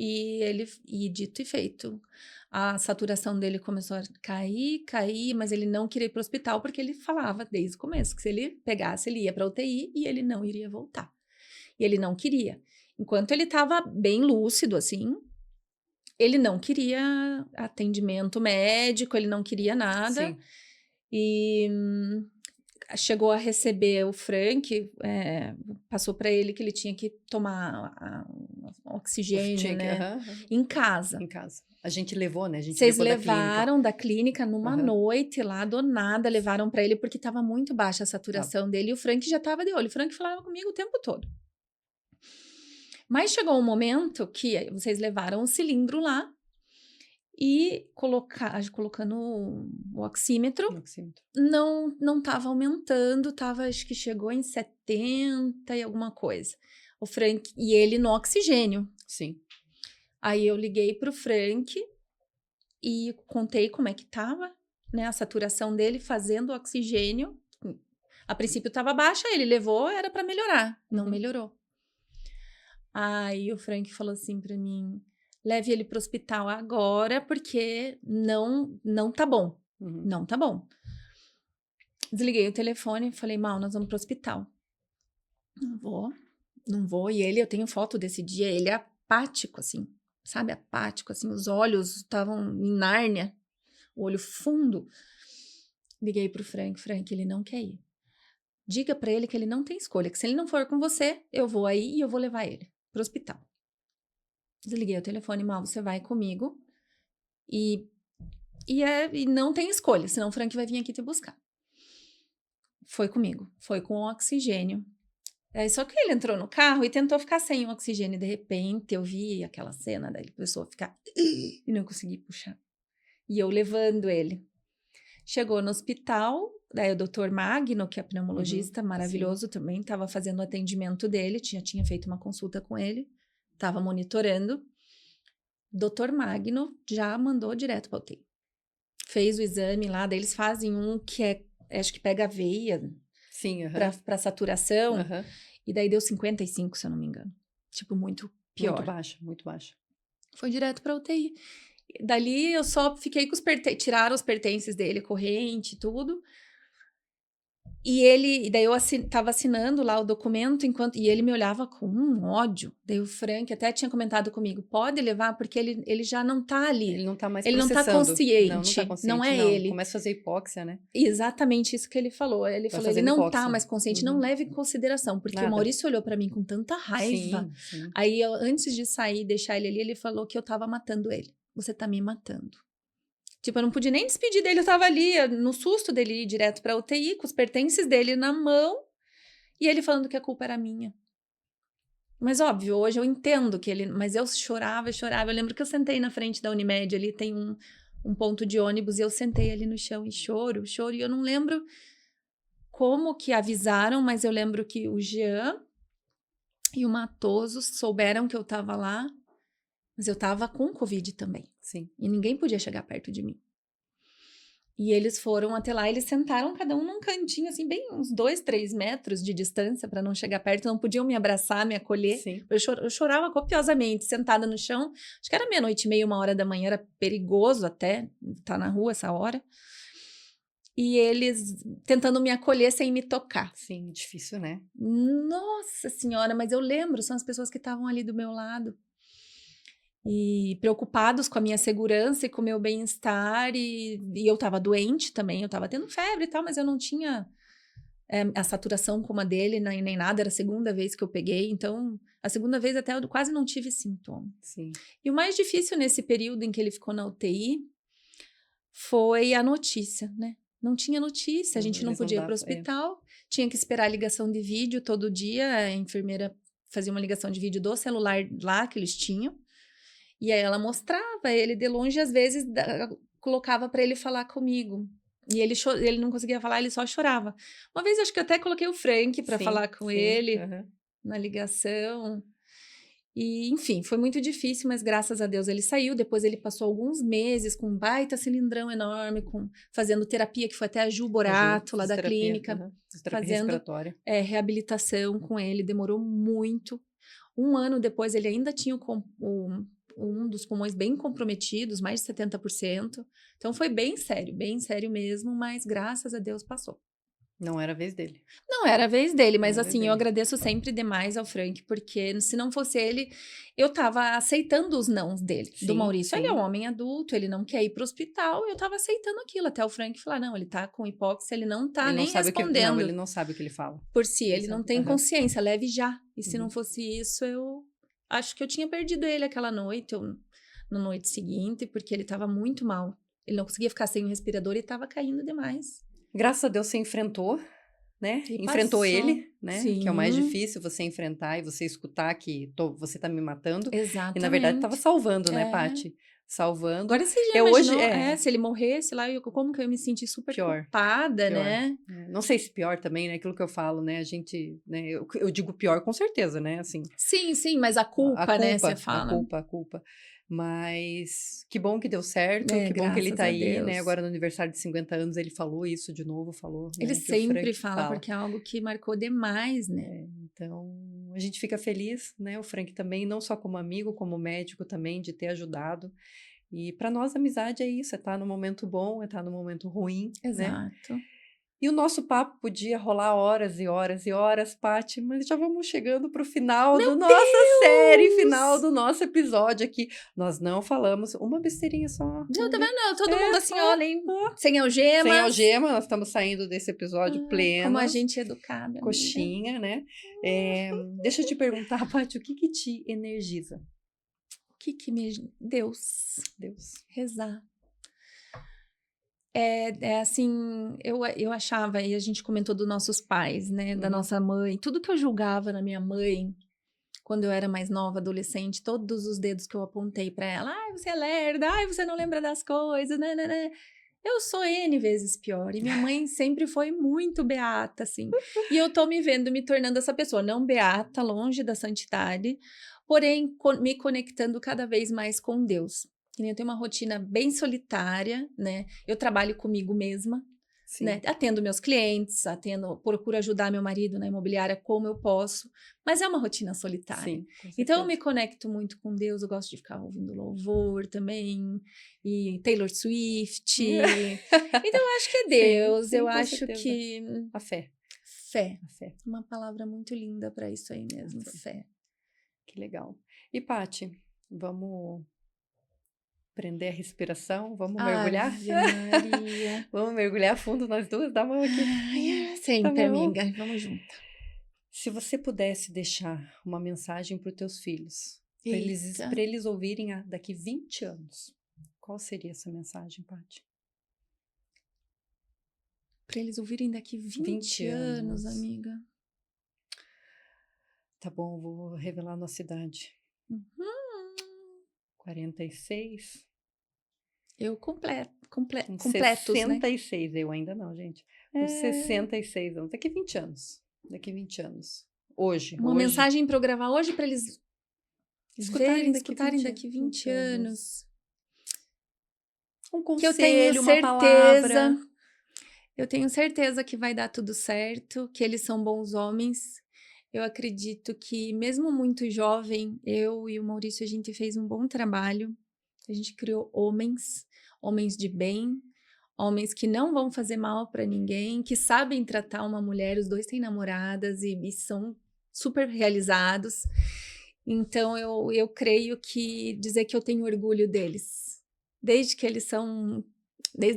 E dito e feito, a saturação dele começou a cair, mas ele não queria ir para o hospital porque ele falava desde o começo que se ele pegasse, ele ia para a UTI e ele não iria voltar. E ele não queria. Enquanto ele estava bem lúcido, assim, ele não queria atendimento médico, ele não queria nada. Sim. E chegou a receber o Frank, passou para ele que ele tinha que tomar oxigênio, né? Em casa. Em casa. A gente levou, né? A gente Vocês levou levaram da clínica numa noite lá, do nada, levaram para ele porque estava muito baixa a saturação dele e o Frank já estava de olho. O Frank falava comigo o tempo todo. Mas chegou um momento que vocês levaram um cilindro lá e colocando o oxímetro, não estava aumentando, acho que chegou em 70 e alguma coisa. O Frank, e ele no oxigênio. Sim. Aí eu liguei pro Frank e contei como é que tava, né, a saturação dele fazendo oxigênio. A princípio estava baixa, ele levou, era para melhorar, não melhorou. Aí o Frank falou assim para mim: leve ele pro hospital agora, porque não tá bom. Não tá bom. Desliguei o telefone e falei: Mal, nós vamos pro hospital. Não vou. E eu tenho foto desse dia, ele é apático, assim, sabe? Apático, assim, os olhos estavam em Nárnia, o olho fundo. Liguei pro Frank, ele não quer ir. Diga pra ele que ele não tem escolha, que se ele não for com você, eu vou aí e eu vou levar ele pro hospital. Desliguei o telefone, Mal, você vai comigo e não tem escolha, senão o Frank vai vir aqui te buscar. Foi comigo, foi com o oxigênio. Só que ele entrou no carro e tentou ficar sem o oxigênio. De repente, eu vi aquela cena, daí ele começou a ficar e não consegui puxar. E eu levando ele. Chegou no hospital, daí o Dr. Magno, que é pneumologista maravilhoso também, estava fazendo o atendimento dele, tinha feito uma consulta com ele, estava monitorando. Dr. Magno já mandou direto para UTI. Fez o exame lá, daí eles fazem um que acho que pega a veia para saturação, e daí deu 55, se eu não me engano. Tipo, muito pior. Muito baixa, muito baixa. Foi direto para UTI. Dali eu só fiquei com tiraram os pertences dele, corrente, tudo. E daí eu tava assinando lá o documento, e ele me olhava com um ódio. Daí o Frank até tinha comentado comigo, pode levar, porque ele já não tá ali. Ele não tá mais Ele não tá consciente. Não tá consciente, não é ele. Começa a fazer hipóxia, né? Exatamente isso que ele falou. Ele falou, ele não tá mais consciente, não leve em consideração. Porque o Maurício olhou pra mim com tanta raiva. Sim. Aí, antes de sair e deixar ele ali, ele falou que eu tava matando ele. Você tá me matando. Tipo, eu não podia nem despedir dele, eu tava ali, no susto dele ir direto pra UTI, com os pertences dele na mão, E ele falando que a culpa era minha. Mas óbvio, hoje eu entendo que ele... Mas eu chorava, chorava. Eu lembro que eu sentei na frente da Unimed, ali tem um ponto de ônibus, e eu sentei ali no chão e choro. E eu não lembro como que avisaram, mas eu lembro que o Jean e o Matoso souberam que eu tava lá, mas eu tava com Covid também. Sim. E ninguém podia chegar perto de mim. E eles foram até lá, eles sentaram cada um num cantinho, assim, bem uns 2, 3 metros de distância para não chegar perto, não podiam me abraçar, me acolher. Sim. Eu chorava copiosamente, sentada no chão. Acho que era 00:30, 1h da manhã, era perigoso até estar na rua essa hora. E eles tentando me acolher sem me tocar. Sim, difícil, né? Nossa Senhora, mas eu lembro, são as pessoas que estavam ali do meu lado. E preocupados com a minha segurança e com o meu bem-estar, e eu estava doente também, eu estava tendo febre e tal, mas eu não tinha a saturação como a dele, nem nada, era a segunda vez que eu peguei, então, a segunda vez até eu quase não tive sintoma. Sim. E o mais difícil nesse período em que ele ficou na UTI foi a notícia, né? Não tinha notícia, a gente não Eles podia ir para o davam, hospital, tinha que esperar a ligação de vídeo todo dia, a enfermeira fazia uma ligação de vídeo do celular lá que eles tinham, e aí ela mostrava ele de longe, às vezes colocava para ele falar comigo. E ele não conseguia falar, ele só chorava. Uma vez acho que eu até coloquei o Frank para Sim, falar com sim, ele aham. na ligação. E, enfim, foi muito difícil, mas graças a Deus ele saiu. Depois ele passou alguns meses com um baita cilindrão enorme, fazendo terapia, que foi até a Ju Borato, lá da Fisioterapia, clínica, aham. Fisioterapia fazendo respiratória. reabilitação com ele. Demorou muito. 1 ano depois, ele ainda tinha um dos pulmões bem comprometidos, mais de 70%. Então, foi bem sério mesmo, mas graças a Deus passou. Não era a vez dele. Não era a vez dele, Não mas era a vez assim, eu dele. agradeço sempre demais ao Frank, porque se não fosse ele, eu tava aceitando os nãos dele, do Sim, Maurício. Ele é um sim. homem adulto, ele não quer ir pro hospital, eu tava aceitando aquilo, até o Frank falar, não, ele tá com hipóxia, ele não tá Ele não nem sabe o que, não, ele respondendo não sabe o que ele fala. por si, Ele ele não sabe. tem Aham. consciência, leve já. E se não Uhum. fosse isso, eu acho que eu tinha perdido ele aquela noite, ou na noite seguinte, porque ele tava muito mal. Ele não conseguia ficar sem o respirador e tava caindo demais. Graças a Deus você enfrentou, né? E Enfrentou passou. ele, né? Que é o mais Sim, difícil, você enfrentar e você escutar que você tá me matando. E na verdade tava exatamente. salvando, né, É. Paty? Salvando. Agora você já É hoje, imaginou, se ele morresse lá, como que eu ia me sentir super pior. culpada, Pior. né? Não sei se pior também, né? Aquilo que eu falo, né? A gente, né? Eu digo pior com certeza, né? Assim, Sim, mas a a culpa, né, você culpa, a fala. culpa, a culpa. Mas que bom que deu certo, que bom que ele Graças tá a aí, né? Deus. Agora no aniversário de 50 anos ele falou isso de novo, falou, Ele né? Que o Frank sempre fala, fala. porque é algo que marcou demais, né? Então, a gente fica feliz, né? O Frank também, não só como amigo, como médico também, de ter ajudado. E para nós, amizade é isso, é estar no momento bom, é estar no momento ruim, né? Exato. E o nosso papo podia rolar horas e horas e horas, Paty, mas já vamos chegando para o final da Meu nossa série, final Deus! do nosso episódio aqui. Nós não falamos uma besteirinha só. Não, tá vendo? Todo mundo assim, ó, olha, hein? ó. Sem algemas. Sem algema, nós estamos saindo desse episódio Como a plenos. gente é educada, amiga. Coxinha, né? Deixa eu te perguntar, Paty, o que te energiza? O que me... Deus. Rezar. É assim, eu achava, e a gente comentou dos nossos pais, né, da Uhum. nossa mãe, tudo que eu julgava na minha mãe, quando eu era mais nova, adolescente, todos os dedos que eu apontei pra ela, ai, você é lerda, ai, você não lembra das coisas, né. Eu sou N vezes pior, e minha mãe sempre foi muito beata, assim, e eu tô me vendo me tornando essa pessoa, não beata, longe da santidade, porém, me conectando cada vez mais com Deus. Que nem eu tenho uma rotina bem solitária, né? Eu trabalho comigo mesma, Sim. né? Atendo meus clientes, procuro ajudar meu marido na imobiliária como eu posso, mas é uma rotina solitária. Sim, com Então eu me certeza. conecto muito com Deus, eu gosto de ficar ouvindo louvor também, e Taylor Swift. Então eu acho que é Deus, Sim, eu com acho certeza. que A fé. fé, A fé. uma palavra muito linda para isso aí mesmo, fé. Que legal. E, Paty, vamos prender a respiração? Vamos mergulhar? Ave Maria. Vamos mergulhar fundo nós duas? Dá a mão aqui. Ai, Tá sempre, bom. amiga. Vamos junto. Se você pudesse deixar uma mensagem para os teus filhos, Eita. para eles ouvirem daqui 20 anos, qual seria essa mensagem, Paty? Para eles ouvirem daqui 20 anos, amiga. Tá bom, vou revelar a nossa idade. Uhum. 46? Eu Uns completos, né? 66, eu ainda não, gente. Uns 66 anos, daqui 20 anos. Daqui 20 anos. Hoje. Uma mensagem para eu gravar hoje para eles verem, escutarem daqui 20 anos. Um Que eu tenho conselho, uma certeza, palavra. eu tenho certeza que vai dar tudo certo, que eles são bons homens. Eu acredito que, mesmo muito jovem, eu e o Maurício, a gente fez um bom trabalho. A gente criou homens de bem, homens que não vão fazer mal para ninguém, que sabem tratar uma mulher. Os dois têm namoradas e são super realizados. Então, eu creio que dizer que eu tenho orgulho deles. Desde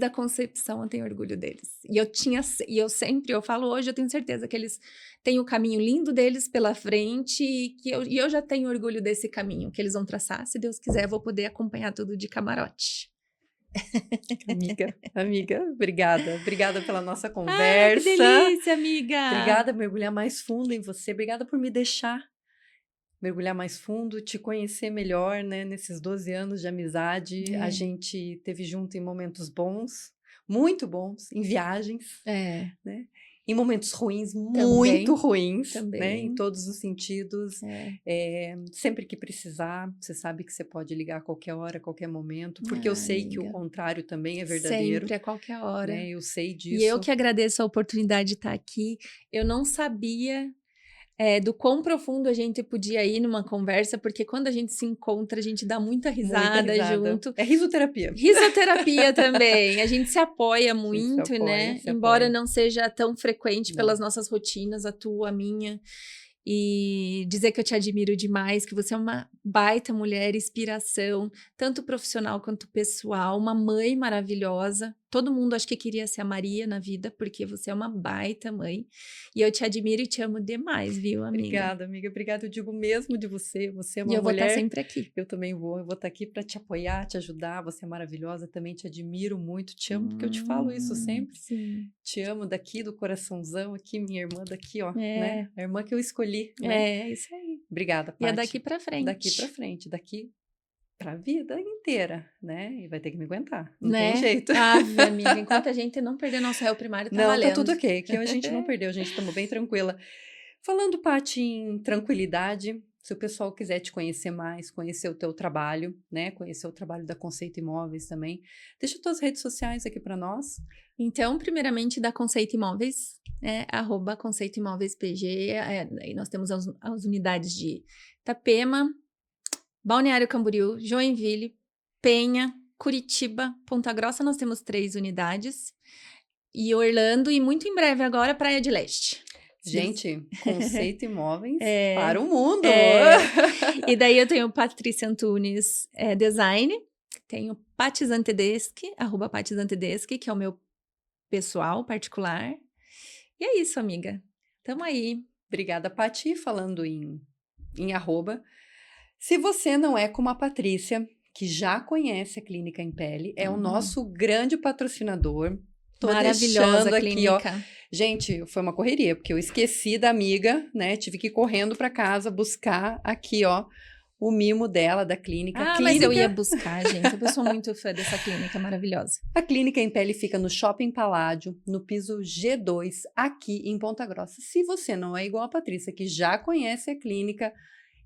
a concepção eu tenho orgulho deles. Eu falo hoje, eu tenho certeza que eles têm o caminho lindo deles pela frente e eu já tenho orgulho desse caminho que eles vão traçar. Se Deus quiser, eu vou poder acompanhar tudo de camarote. Amiga, obrigada. Obrigada pela nossa Ai, que conversa. delícia, amiga! Obrigada por mergulhar mais fundo em você. Obrigada por me deixar mergulhar mais fundo, te conhecer melhor, né? Nesses 12 anos de amizade, a gente teve junto em momentos bons, muito bons, em viagens, né? Em momentos ruins, muito ruins, né? Em todos os sentidos. Sempre que precisar, você sabe que você pode ligar a qualquer hora, a qualquer momento, porque eu sei que o contrário também é verdadeiro. Sempre, a qualquer hora. Né? Eu sei disso. E eu que agradeço a oportunidade de estar aqui. Eu não sabia do quão profundo a gente podia ir numa conversa, porque quando a gente se encontra, a gente dá muita risada junto. É risoterapia. Risoterapia também. A gente se apoia muito, né? Embora não seja tão frequente pelas nossas rotinas, a tua, a minha. E dizer que eu te admiro demais, que você é uma baita mulher, inspiração, tanto profissional quanto pessoal, uma mãe maravilhosa. Todo mundo acho que queria ser a Maria na vida, porque você é uma baita mãe. E eu te admiro e te amo demais, viu, amiga? Obrigada, amiga. Obrigada, eu digo mesmo de você. Você é uma mulher... E eu vou estar sempre aqui. Eu também vou. Eu vou estar aqui para te apoiar, te ajudar. Você é maravilhosa. Também te admiro muito. Te amo, porque eu te falo isso sempre. Sim. Te amo daqui do coraçãozão, aqui, minha irmã daqui, ó. Né? A irmã que eu escolhi, né? É, isso aí. Obrigada, Paty. E é daqui para frente. Daqui para frente. Daqui pra vida inteira, né? E vai ter que me aguentar. Não tem jeito. Ave, amiga, enquanto a gente não perder nosso réu primário, tá valendo. Não, tá tudo ok. Aqui a gente não perdeu, a gente estamos bem tranquila. Falando, Paty, em tranquilidade, se o pessoal quiser te conhecer mais, conhecer o teu trabalho, né? Conhecer o trabalho da Conceito Imóveis também, deixa tuas redes sociais aqui para nós. Então, primeiramente, da Conceito Imóveis, @Conceito Imóveis PG. Aí nós temos as unidades de Itapema, Balneário Camboriú, Joinville, Penha, Curitiba, Ponta Grossa. Nós temos 3 unidades. E Orlando, e muito em breve agora, Praia de Leste. Gente, Conceito Imóveis para o mundo! E daí eu tenho Patrícia Antunes Design, tenho @Patizantedeschi, que é o meu pessoal particular. E é isso, amiga. Tamo aí. Obrigada, Paty. Falando em arroba, se você não é como a Patrícia, que já conhece a Clínica em Pele, é o nosso grande patrocinador. Tô maravilhosa deixando aqui, ó. clínica. Gente, foi uma correria, porque eu esqueci da amiga, né? Tive que ir correndo para casa buscar aqui, ó, o mimo dela, da clínica. Mas eu ia buscar, gente. Eu sou muito fã dessa clínica maravilhosa. A Clínica em Pele fica no Shopping Paládio, no piso G2, aqui em Ponta Grossa. Se você não é igual a Patrícia, que já conhece a clínica,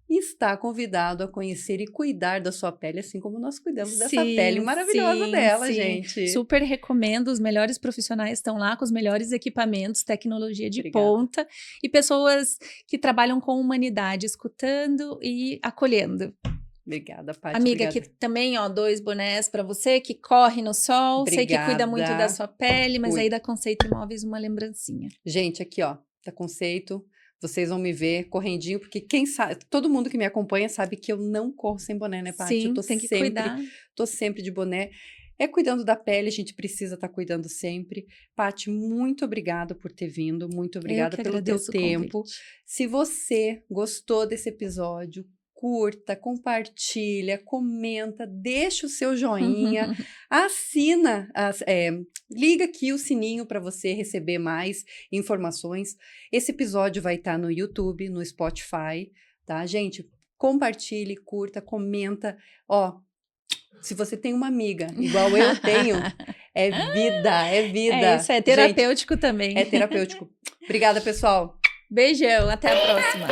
está convidado a conhecer e cuidar da sua pele, assim como nós cuidamos dessa pele maravilhosa dela, gente. Super recomendo, os melhores profissionais estão lá com os melhores equipamentos, tecnologia de ponta e pessoas que trabalham com humanidade, escutando e acolhendo. Obrigada, Paty. Amiga, obrigada. Aqui também, ó, 2 bonés para você, que corre no sol, sei que cuida muito da sua pele, mas aí da Conceito Imóveis uma lembrancinha. Gente, aqui, ó, da Conceito, vocês vão me ver correndinho, porque quem sabe, todo mundo que me acompanha sabe que eu não corro sem boné, né, Paty? Sim, eu tem que cuidar. Tô sempre de boné. É cuidando da pele, a gente precisa estar cuidando sempre. Paty, muito obrigada por ter vindo, muito obrigada pelo teu tempo. Se você gostou desse episódio, curta, compartilha, comenta, deixa o seu joinha, assina, liga aqui o sininho para você receber mais informações. Esse episódio vai estar no YouTube, no Spotify, tá, gente? Compartilhe, curta, comenta. Ó, se você tem uma amiga igual eu tenho, é vida, é vida. É isso, é terapêutico também. É terapêutico. Obrigada, pessoal. Beijão, até a próxima.